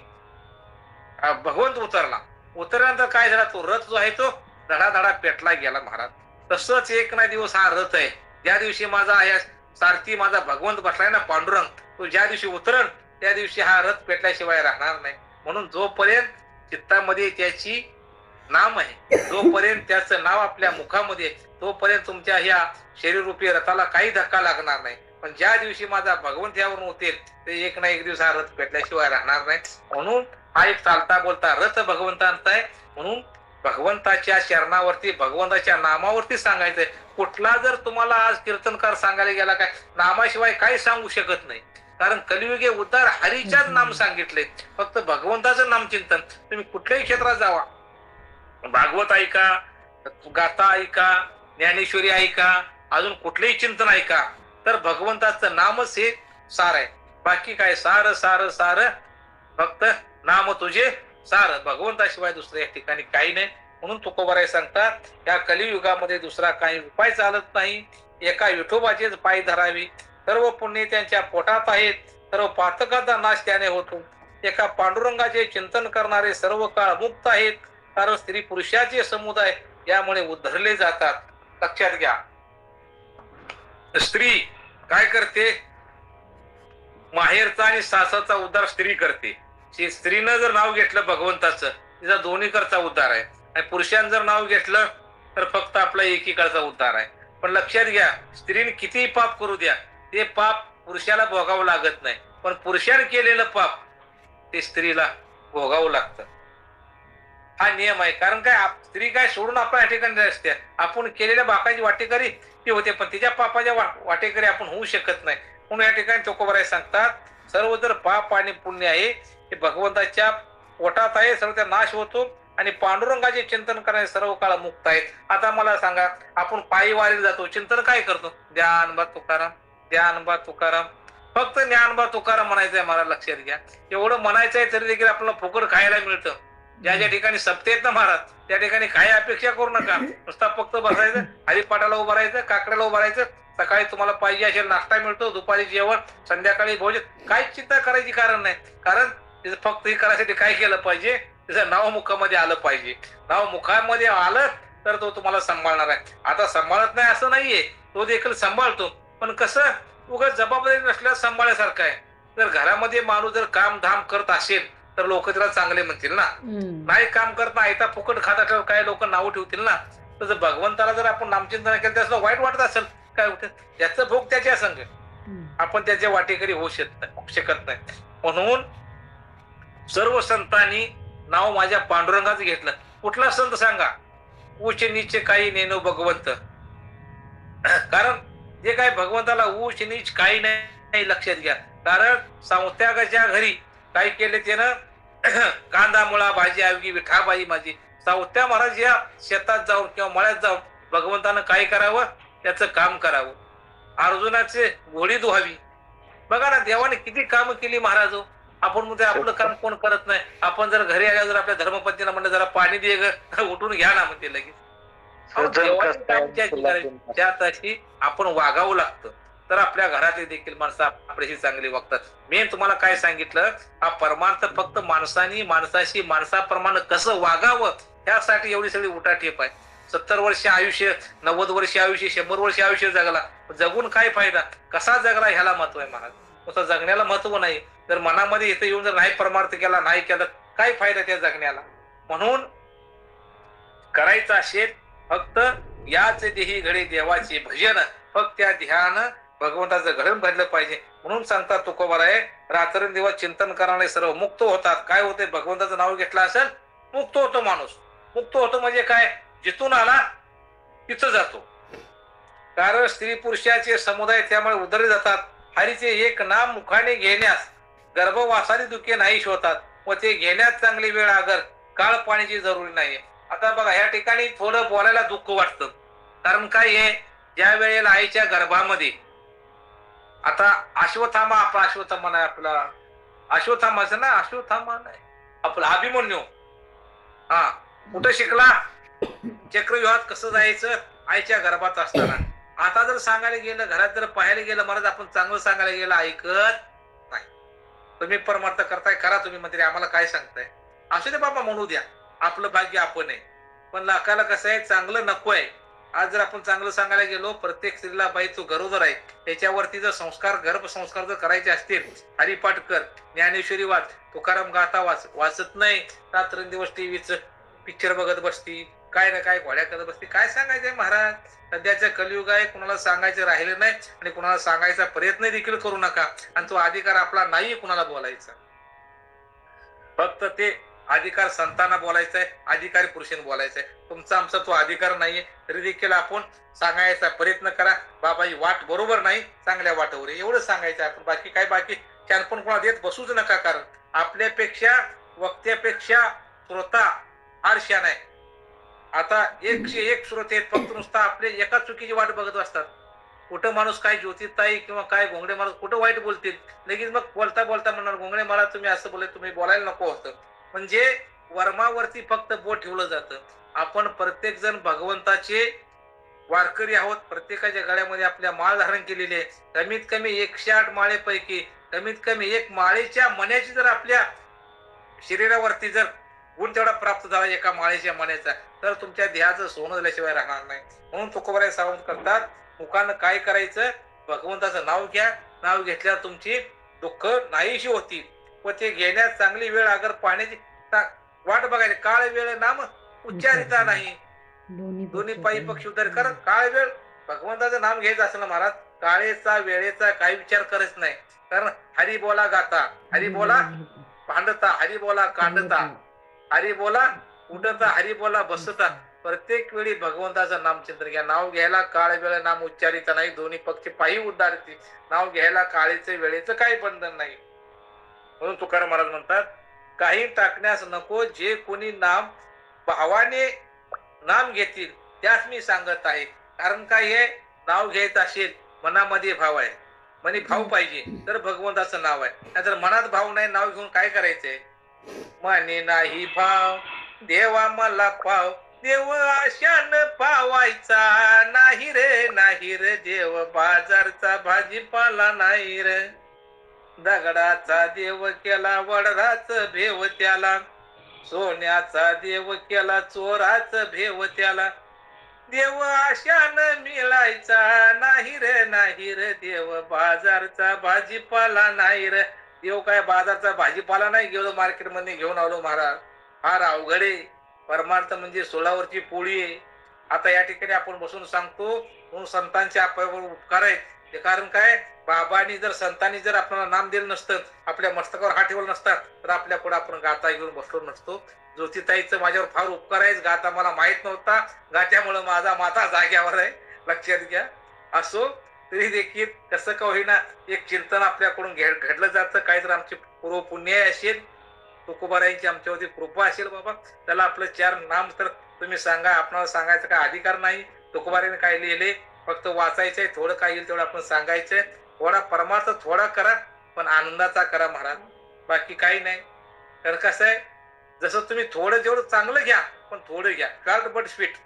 भगवंत उतरला. उतरल्यानंतर काय झाला, तो रथ जो आहे तो धडाधडा पेटला गेला महाराज. तसंच एक ना दिवस हा रथ आहे, ज्या दिवशी माझा आहे सारथी माझा भगवंत बसलाय ना पांडुरंग, तो ज्या दिवशी उतरण त्या दिवशी हा रथ पेटल्याशिवाय राहणार नाही. म्हणून जोपर्यंत चित्तामध्ये त्याची नाम आहे, जोपर्यंत त्याचं नाव आपल्या मुखामध्ये, तोपर्यंत तुमच्या ह्या शरीररूपी रथाला काही धक्का लागणार नाही. पण ज्या दिवशी माझा भगवंत यावरून उतेल ते एक ना एक दिवस हा रथ पेटल्याशिवाय राहणार नाही. म्हणून हा एक चालता बोलता रथ भगवंतांचा आहे. म्हणून भगवंताच्या चरणावरती, भगवंताच्या नामावरती सांगायचंय. कुठला जर तुम्हाला आज कीर्तनकार सांगायला गेला काय, नामाशिवाय काही सांगू शकत नाही. कारण कलियुगे उद्धार हरीच्याच नाम सांगितले, फक्त भगवंताचं नाम चिंतन. तुम्ही कुठल्याही क्षेत्रात जावा, भागवत ऐका, गाथा ऐका, ज्ञानेश्वरी ऐका, अजून कुठलेही चिंतन ऐका, तर भगवंताचं नामच हे सार आहे. बाकी काय सार सार सार फक्त नाम तुझे सार, भगवंताशिवाय दुसऱ्या या ठिकाणी काही नाही. म्हणून तुकोबाराय सांगतात, या कलियुगामध्ये दुसरा काही उपाय चालत नाही. एका विठोबाचेच पाय धरावी, सर्व पुण्य त्यांच्या पोटात आहेत, सर्व पातकाचा नाश त्याने होतो. एका पांडुरंगाचे चिंतन करणारे सर्व काळ मुक्त आहेत, कारण स्त्री पुरुषाचे समुदाय यामुळे उद्धरले जातात. लक्षात घ्या, स्त्री काय करते, माहेरचा आणि सासरचा उद्धार स्त्री करते. स्त्रीनं जर नाव घेतलं भगवंताचं, तिचा दोन्हीकडचा उद्धार आहे. आणि पुरुषानं जर नाव घेतलं तर फक्त आपला एकीकडचा उद्धार आहे. पण लक्षात घ्या, स्त्रीने कितीही पाप करू द्या, ते पाप पुरुषाला भोगावं लागत नाही. पण पुरुषाने केलेलं पाप ते स्त्रीला भोगावं लागतं. हा नियम आहे. कारण काय, स्त्री काय सोडून आपल्या या ठिकाणी असते, आपण केलेल्या बापाची वाटेकरी ती होते, पण तिच्या पापाच्या वाटेकरी आपण होऊ शकत नाही. म्हणून या ठिकाणी तुकोबाराय सांगतात, सर्व जर पाप आणि पुण्य आहे ते भगवंताच्या पोटात आहे, सर्व त्या नाश होतो आणि पांडुरंगाचे चिंतन करणारे सर्व काळ मुक्त आहेत. आता मला सांगा, आपण पायी वारीला जातो, चिंतन काय करतो, ज्ञानबा तुकाराम, ज्ञानबा तुकाराम, फक्त ज्ञानबा तुकाराम म्हणायचंय. मला लक्षात घ्या, एवढं म्हणायचंय तरी देखील आपल्याला फुकट खायला मिळतं. ज्या ज्या ठिकाणी सप्ते आहेत ना महाराज, त्या ठिकाणी काही अपेक्षा करू नका. नुसता फक्त बसायचं, हरिपाठाला उभं राहायचं, काकड्याला उभं राहायचं. सकाळी तुम्हाला पाहिजे असेल नाश्ता मिळतो, दुपारी जेवण, संध्याकाळी भोजन. काहीच चिंता करायची कारण नाही. कारण तिचं फक्त हे करायसाठी काय केलं पाहिजे, तिचं नाव मुखामध्ये आलं पाहिजे. नाव मुखामध्ये आलं तर तो तुम्हाला सांभाळणार आहे. आता सांभाळत नाही असं नाहीये, तो देखील सांभाळतो. पण कसं, उगाच जबाबदारी नसल्यास सांभाळण्यासारखं आहे. जर घरामध्ये माणूस जर काम धाम करत असेल तर लोक त्याला चांगले म्हणतील ना. नाही काम करत नाही, आयता फुकट खात असल्यावर काय लोक नाव ठेवतील ना. तर भगवंताला जर आपण नामचिंतन केलं त्याचं वाईट वाटत असेल, काय होतं, त्याचं भोग त्याच्या संग, आपण त्याच्या वाटेकरी होऊ शकत नाही. म्हणून सर्व संतांनी नाव माझ्या पांडुरंगाचं घेतलं. कुठला संत सांगा, उच्च नीच काही नेनो भगवंत. कारण जे काय भगवंताला उच्च नीच काही नाही, लक्षात घ्या. कारण सावत्यागाच्या घरी काय केले त्यानं, कांदा मुळा भाजी आवगी विठाबाई माझी. सावत्या महाराज या शेतात जाऊन किंवा मळ्यात जाऊन भगवंतानं काय करावं, त्याचं काम करावं. अर्जुनाचे घोडी धुवावी. बघा ना, देवाने किती कामं केली महाराज. आपण म्हणतो आपलं काम कोण करत नाही. आपण जर घरी आल्या जर आपल्या धर्मपत्नीला म्हणलं जरा पाणी दे ग, उठून घ्या ना म्हणते लगेच. त्यात अशी आपण वागावं लागतं, तर आपल्या घरातले देखील माणसं आपल्याशी चांगली वागतात. मी तुम्हाला काय सांगितलं, हा परमार्थ फक्त माणसाशी माणसाप्रमाणे कसं वागावं यासाठी एवढी सगळी उठाठेप आहे. 70 वर्ष आयुष्य, 90 वर्ष आयुष्य, 100 वर्ष आयुष्य जगला, जगून काय फायदा, कसा जगला ह्याला महत्व आहे महाराज. तसं जगण्याला महत्व नाही. जर मनामध्ये इथं येऊन जर नाही परमार्थ केला, नाही केलं, काय फायदा त्या जगण्याला. म्हणून करायचं असेल फक्त याच देही घडे देवाचे भजन, फक्त त्या ध्यान भगवंताचं घडण भरलं पाहिजे. म्हणून सांगतात तुकोबाराय, रात्रंदिवस चिंतन करणारे सर्व मुक्त होतात. काय होते, भगवंताचं नाव घेतलं असेल मुक्त होतो माणूस. मुक्त होतो म्हणजे काय, जिथून आला तिथं जातो. कारण स्त्री पुरुषाचे समुदाय त्यामुळे उधळले जातात. हरीचे एक नाम मुखाने घेण्यास गर्भवासाने दुखे नाही होतात व ते घेण्यास चांगली वेळ अगर काळ पाण्याची जरुरी नाही. आता बघा ह्या ठिकाणी थोडं बोलायला दुःख वाटतं. कारण काय आहे, ज्या वेळेला आईच्या गर्भामध्ये, आता अश्वत्थामा, आपला अश्वत्थामा नाही, आपला अश्वत्थामाचं ना, अश्वत्थामा नाही, आपला अभिमन्यू, हा कुठं शिकला, चक्रव्यूहात कसं जायचं, आईच्या गर्भात असताना. आता जर सांगायला गेलं, घरात जर पाहायला गेलं, मला आपण चांगलं सांगायला गेलं ऐकत नाही. तुम्ही परमार्थ करताय करा, तुम्ही मंत्री आम्हाला काय सांगताय, असू दे बाबा म्हणू द्या, आपलं भाग्य आपण आहे. पण लाखाला कसं आहे, चांगलं नको आहे. आज जर आपण चांगलं सांगायला गेलो, प्रत्येक स्त्रीला बाई तू गरोदर आहे, त्याच्यावरती जर संस्कार, गर्भसंस्कार जर करायचे असतील, हरिपाठ कर, ज्ञानेश्वरी वाच, तुकाराम गाथा वाचत नाही, रात्रंदिवस टीव्हीच पिक्चर बघत बसती, काय ना काय घोड्या करत बसती. काय सांगायचंय महाराज, सध्याचं कलियुग आहे, कुणाला सांगायचं राहिलं नाही आणि कुणाला सांगायचा प्रयत्न देखील करू नका. आणि तो अधिकार आपला नाही कुणाला बोलायचा. फक्त ते अधिकार संतांना बोलायचा आहे, अधिकारी पुरुषांना बोलायचा आहे. तुमचा आमचा तो अधिकार नाहीये, तरी देखील आपण सांगायचा प्रयत्न करा, बाबा ही वाट बरोबर नाही, चांगल्या वाटेवर एवढं सांगायचं आपण. बाकी काय, बाकी छानपण कोणा देत बसूच नका. कारण आपल्यापेक्षा, वक्त्यापेक्षा श्रोता फार शान आहे. आता 101 श्रोते आहेत, फक्त नुसता आपले एका चुकीची वाट बघत असतात. कुठं माणूस काय ज्योतिताई किंवा काय घोंगडे माणूस कुठं वाईट बोलतील, लगेच मग बोलता बोलता म्हणणार घोंगडे मला तुम्ही असं बोलले, तुम्ही बोलायला नको होतं. म्हणजे वर्मावरती फक्त बोट ठेवलं जातं. आपण प्रत्येक जण भगवंताचे वारकरी आहोत. प्रत्येकाच्या गळ्यामध्ये आपल्या माळ धारण केलेली आहे. कमीत कमी 108 माळेपैकी कमीत कमी एक माळेच्या मण्याची जर आपल्या शरीरावरती जर गुण तेवढा प्राप्त झाला एका माळेच्या मण्याचा, तर तुमच्या देहाचं सोनं झाल्याशिवाय राहणार नाही. म्हणून तुकोबाराय सांगून करतात, मुखानं काय करायचं, भगवंताचं नाव घ्या. नाव घेतल्यावर तुमची दुःख नाहीशी होती व ते घेण्यास चांगली वेळ अगर पाण्याची वाट बघायची. काळ वेळ नाम उच्चारिता नाही, दोन्ही पायी पक्षी उद्धार कर. काळ वेळ भगवंताचं नाम घ्यायचं असं ना महाराज, काळेचा वेळेचा काही विचार करत नाही. कारण हरी बोला गाता, हरी बोला भांडता, हरी बोला कांडता, हरी बोला उठता, हरी बोला बसता. प्रत्येक वेळी भगवंताचं नामचिंतन घ्या. नाव घ्यायला काळ वेळ नाम उच्चारिता नाही, दोन्ही पक्षी पायी उद्धारते. नाव घ्यायला काळेचं वेळेचं काही बंधन नाही. म्हणून तुकाराम महाराज म्हणतात, काही टाकण्यास नको, जे कोणी नाम भावाने नाम घेतील त्यास मी सांगत आहे. कारण काय आहे, नाव घ्यायचं असेल, मनामध्ये भाव आहे, म्हणे भाव पाहिजे तर भगवंताचं नाव आहे. नाहीतर मनात भाव नाही, नाव घेऊन काय करायचंय. मने नाही भाव देवा मला पाव, देव आशान पावायचा नाही रे, नाही रे देव बाजारचा भाजीपाला नाही रे. दगडाचा देव केला वडराच भेव त्याला, सोन्याचा देव केला चोराच भेव त्याला. देव आशान मिळायचा नाही रे, नाही रे देव बाजारचा भाजीपाला नाही रे. देव काय बाजारचा भाजीपाला नाही घेऊन मार्केट मध्ये घेऊन आलो महाराज, फार अवघड आहे. परमार्थ म्हणजे सोळावरची पोळी आहे. आता या ठिकाणी आपण बसून सांगतो म्हणून संतांचे आपल्यावर उपकार आहेत. ते कारण काय, बाबांनी जर संतांनी जर आपल्याला नाम दिलं नसतं, आपल्या मस्तकावर हात ठेवला नसता, तर आपल्या पुढे आपण गाथा घेऊन बसलो नसतो. ज्योतिताईचं माझ्यावर फार उपकार आहे. गाथा मला माहित नव्हता, गाथ्यामुळे माझा माता जाग्यावर आहे, लक्षात घ्या. असो तरी देखील कसं का होईना एक चिंतन आपल्याकडून घडलं जातं. काहीतरी आमची पूर्व पुण्य असेल, तुकोबारायांची आमच्यावरती कृपा असेल बाबा, त्याला आपलं 4 नाम तर तुम्ही सांगा. आपल्याला सांगायचा काय अधिकार नाही. तुकोबाराने काय लिहिले, फक्त वाचायचंय, थोडं काय येईल तेवढं आपण सांगायचंय. थोडा परमार्थ थोडा करा, पण आनंदाचा करा महाराज, बाकी काही नाही. तर कसं आहे, जसं तुम्ही थोडं जेवढं चांगलं घ्या, पण थोडं घ्या, कार्ड बट स्वीट,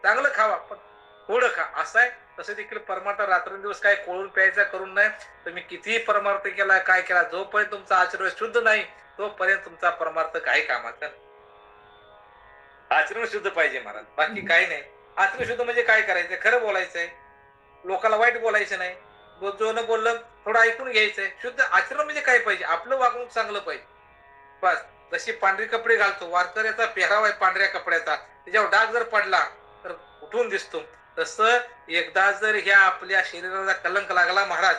चांगलं खावा पण थोडं खा, असं आहे. तसं देखील परमार्थ रात्रंदिवस काय कोळून प्यायचा करून नाही. तुम्ही कितीही परमार्थ केला, काय केला, जोपर्यंत तुमचा आचरण शुद्ध नाही तोपर्यंत तुमचा परमार्थ काही कामाचा. आचरण शुद्ध पाहिजे महाराज, बाकी काही नाही. आचरण शुद्ध म्हणजे काय करायचंय, खरं बोलायचंय, लोकांना वाईट बोलायचं नाही, जो न बोललं थोडं ऐकून घ्यायचंय. शुद्ध आचरण म्हणजे काय पाहिजे, आपलं वागणूक चांगलं पाहिजे बस. जशी पांढरी कपडे घालतो, वारकऱ्याचा पेहराव आहे पांढऱ्या कपड्याचा, त्याच्यावर डाग जर पडला तर उठून दिसतो. तसं एकदा जर ह्या आपल्या शरीराला कलंक लागला महाराज,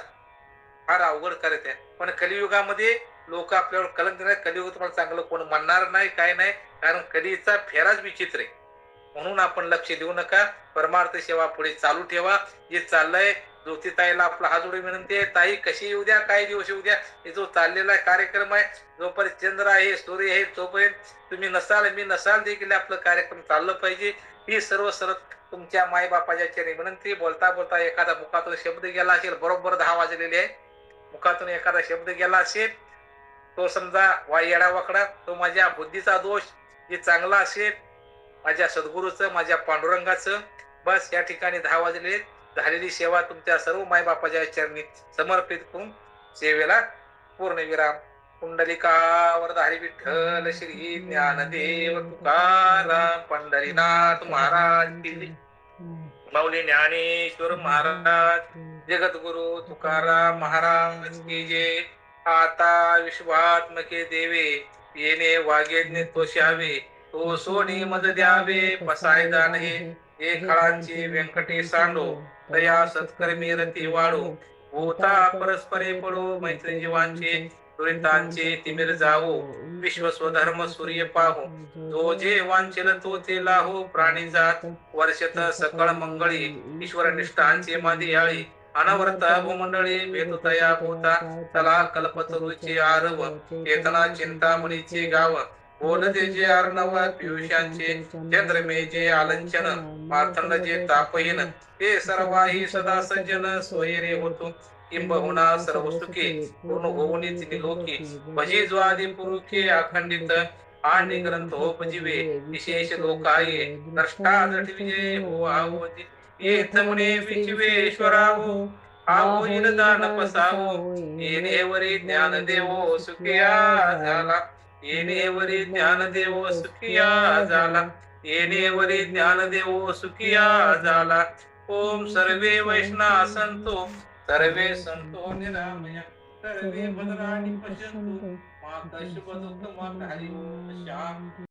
फार अवघड करत आहे. पण कलियुगामध्ये लोक आपल्यावर कलंक नाही, कलियुग तुम्हाला चांगलं कोण म्हणणार नाही, काय नाही, कारण कलीचा फेराच विचित्र आहे. म्हणून आपण लक्ष देऊ नका, परमार्थ सेवा पुढे चालू ठेवा. जे चाललंय, ज्योतिताईला आपला हात जोडून विनंती आहे, ताई कशी येऊ द्या, काही दिवस येऊ द्या, हे जो चाललेला कार्यक्रम आहे, जोपर्यंत चंद्र आहे, सूर्य आहे, तोपर्यंत तुम्ही नसाल, मी नसाल देखील आपलं कार्यक्रम चाललं पाहिजे. ही सर्व तुमच्या मायबापाच्या चरणी विनंती. बोलता बोलता एखादा मुखातून शब्द गेला असेल, बरोबर 10 वाजलेले आहे, मुखातून एखादा शब्द गेला असेल, तो समजा येडा वाकडा, तो माझ्या बुद्धीचा दोष. जे चांगला असेल, माझ्या सद्गुरूचं, माझ्या पांडुरंगाचं, बस या ठिकाणी 10 वाजले. झालेली सेवा तुमच्या सर्व मायबापाच्या चरणी समर्पित करून सेवेला पूर्णविराम. पुंडलिकावर हरी विठ्ठल श्री ज्ञानदेव तुकाराम पंढरीनाथ महाराज की जय. माऊली ज्ञानेश्वर महाराज, जगद्गुरु तुकाराम महाराज की जय. आता विश्वात्मके देवे, येणे वागेज्ञ तोषावे, तो सोनी मज द्यावे, पसाय दानहे, हे खळांची व्यंकटे सांडो, तया सत्कर्मी रती वाढो, भूता परस्परे पडो, मैत्री जीवांचे दुरितांचे तिमिर जावो, विश्व स्वधर्म सूर्य पाहो, जो जे वांछेल तो ते लाहो, प्राणी जात वर्षत सकळ मंगळी, ईश्वर निष्ठांचे मादी याळी, अनवर्त भूमंडळी, भेदुतया भूता, चला कल्पतरुचे आरव, चेतना चिंतामणीचे गाव, बोलतेचे अर्णव पियुषांचे, चंद्रमेचे आलंचन, मार्तंड जे तापहीन, ते सर्वाही सदा सज्जन, सोयरे होतो किंबहुना सर्व सुखी, पूर्ण होऊनीच निलोकी, भजी ज्वादी पुरुखे अखंडित, आणि ग्रंथोपजीवे, विशेष लोकाये, द्रष्टादृष्ट विजय हो आवोजी, येथ म्हणे विश्वेश्वरावो, आवो दान पसावो, येणेवरी ज्ञान देवो सुखिया झाला, येणेवरी ज्ञान देवो सुखिया झाला, येणेवरी ज्ञान देवो सुखिया झाला. ओम सर्वे वैष्णव संतो, सर्वे संतो निरामया, सर्वे भद्राणि पश्यन्तु, मा कश्चित् दुःखं मा हरि ओम शांती.